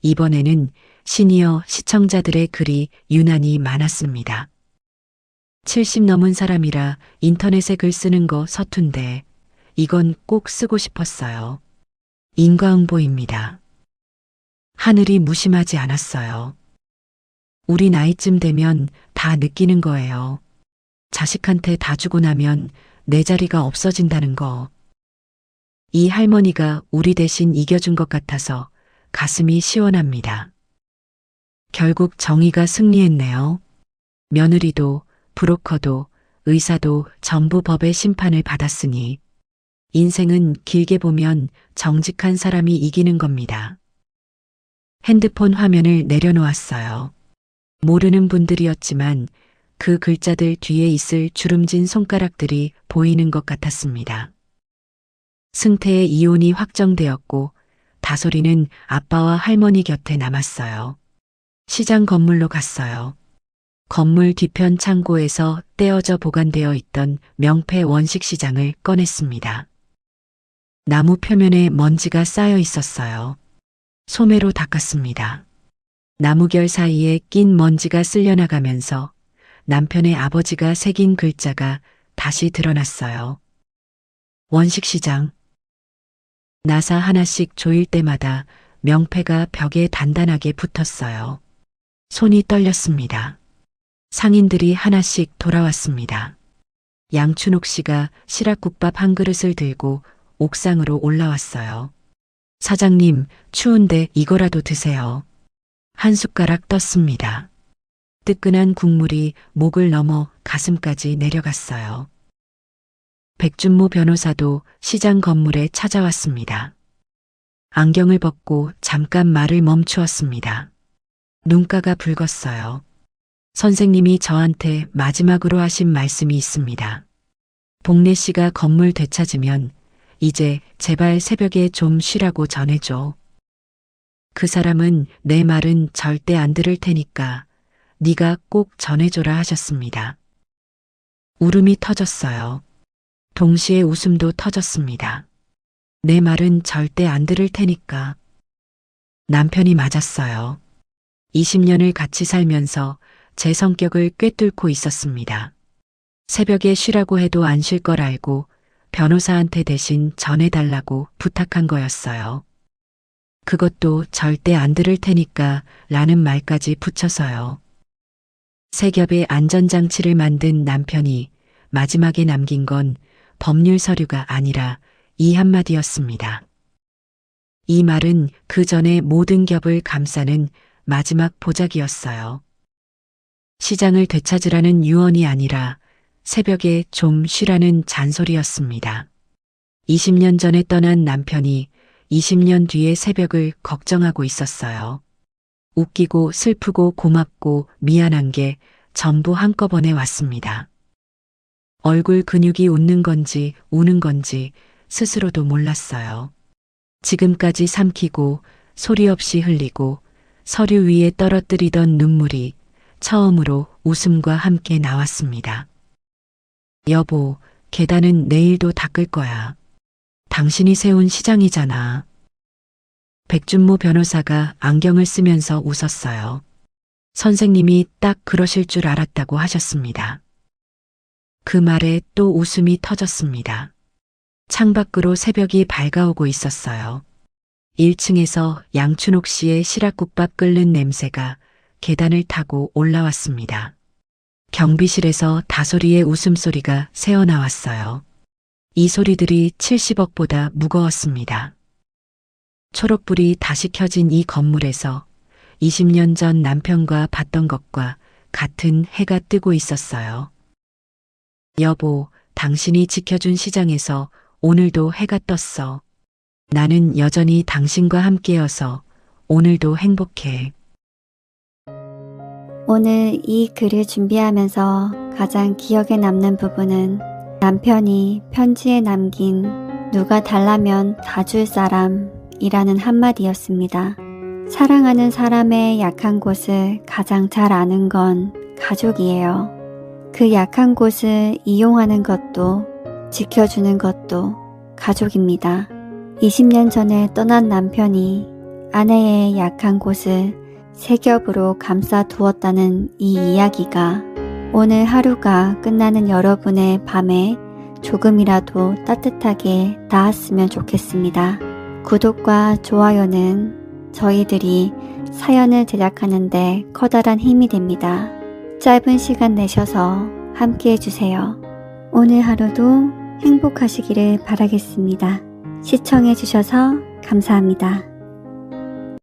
이번에는 시니어 시청자들의 글이 유난히 많았습니다. 70 넘은 사람이라 인터넷에 글 쓰는 거 서툰데 이건 꼭 쓰고 싶었어요. 인과응보입니다. 하늘이 무심하지 않았어요. 우리 나이쯤 되면 다 느끼는 거예요. 자식한테 다 주고 나면 내 자리가 없어진다는 거. 이 할머니가 우리 대신 이겨준 것 같아서 가슴이 시원합니다. 결국 정의가 승리했네요. 며느리도 브로커도 의사도 전부 법의 심판을 받았으니 인생은 길게 보면 정직한 사람이 이기는 겁니다. 핸드폰 화면을 내려놓았어요. 모르는 분들이었지만 그 글자들 뒤에 있을 주름진 손가락들이 보이는 것 같았습니다. 승태의 이혼이 확정되었고 다솔이는 아빠와 할머니 곁에 남았어요. 시장 건물로 갔어요. 건물 뒤편 창고에서 떼어져 보관되어 있던 명패 원식시장을 꺼냈습니다. 나무 표면에 먼지가 쌓여 있었어요. 소매로 닦았습니다. 나무결 사이에 낀 먼지가 쓸려나가면서 남편의 아버지가 새긴 글자가 다시 드러났어요. 원식시장. 나사 하나씩 조일 때마다 명패가 벽에 단단하게 붙었어요. 손이 떨렸습니다. 상인들이 하나씩 돌아왔습니다. 양춘옥 씨가 시락국밥 한 그릇을 들고 옥상으로 올라왔어요. 사장님, 추운데 이거라도 드세요. 한 숟가락 떴습니다. 뜨끈한 국물이 목을 넘어 가슴까지 내려갔어요. 백준모 변호사도 시장 건물에 찾아왔습니다. 안경을 벗고 잠깐 말을 멈추었습니다. 눈가가 붉었어요. 선생님이 저한테 마지막으로 하신 말씀이 있습니다. 복래 씨가 건물 되찾으면 이제 제발 새벽에 좀 쉬라고 전해줘. 그 사람은 내 말은 절대 안 들을 테니까 네가 꼭 전해줘라 하셨습니다. 울음이 터졌어요. 동시에 웃음도 터졌습니다. 내 말은 절대 안 들을 테니까. 남편이 맞았어요. 20년을 같이 살면서 제 성격을 꿰뚫고 있었습니다. 새벽에 쉬라고 해도 안 쉴 걸 알고 변호사한테 대신 전해달라고 부탁한 거였어요. 그것도 절대 안 들을 테니까 라는 말까지 붙여서요. 세 겹의 안전장치를 만든 남편이 마지막에 남긴 건 법률 서류가 아니라 이 한마디였습니다. 이 말은 그 전에 모든 겹을 감싸는 마지막 보자기였어요. 시장을 되찾으라는 유언이 아니라 새벽에 좀 쉬라는 잔소리였습니다. 20년 전에 떠난 남편이 20년 뒤의 새벽을 걱정하고 있었어요. 웃기고 슬프고 고맙고 미안한 게 전부 한꺼번에 왔습니다. 얼굴 근육이 웃는 건지 우는 건지 스스로도 몰랐어요. 지금까지 삼키고 소리 없이 흘리고 서류 위에 떨어뜨리던 눈물이 처음으로 웃음과 함께 나왔습니다. 여보, 계단은 내일도 닦을 거야. 당신이 세운 시장이잖아. 백준모 변호사가 안경을 쓰면서 웃었어요. 선생님이 딱 그러실 줄 알았다고 하셨습니다. 그 말에 또 웃음이 터졌습니다. 창밖으로 새벽이 밝아오고 있었어요. 1층에서 양춘옥 씨의 시락국밥 끓는 냄새가 계단을 타고 올라왔습니다. 경비실에서 다소리의 웃음소리가 새어나왔어요. 이 소리들이 70억보다 무거웠습니다. 초록불이 다시 켜진 이 건물에서 20년 전 남편과 봤던 것과 같은 해가 뜨고 있었어요. 여보, 당신이 지켜준 시장에서 오늘도 해가 떴어. 나는 여전히 당신과 함께여서 오늘도 행복해. 오늘 이 글을 준비하면서 가장 기억에 남는 부분은 남편이 편지에 남긴 누가 달라면 다 줄 사람이라는 한마디였습니다. 사랑하는 사람의 약한 곳을 가장 잘 아는 건 가족이에요. 그 약한 곳을 이용하는 것도 지켜주는 것도 가족입니다. 20년 전에 떠난 남편이 아내의 약한 곳을 세 겹으로 감싸 두었다는 이 이야기가 오늘 하루가 끝나는 여러분의 밤에 조금이라도 따뜻하게 닿았으면 좋겠습니다. 구독과 좋아요는 저희들이 사연을 제작하는데 커다란 힘이 됩니다. 짧은 시간 내셔서 함께 해주세요. 오늘 하루도 행복하시기를 바라겠습니다. 시청해주셔서 감사합니다.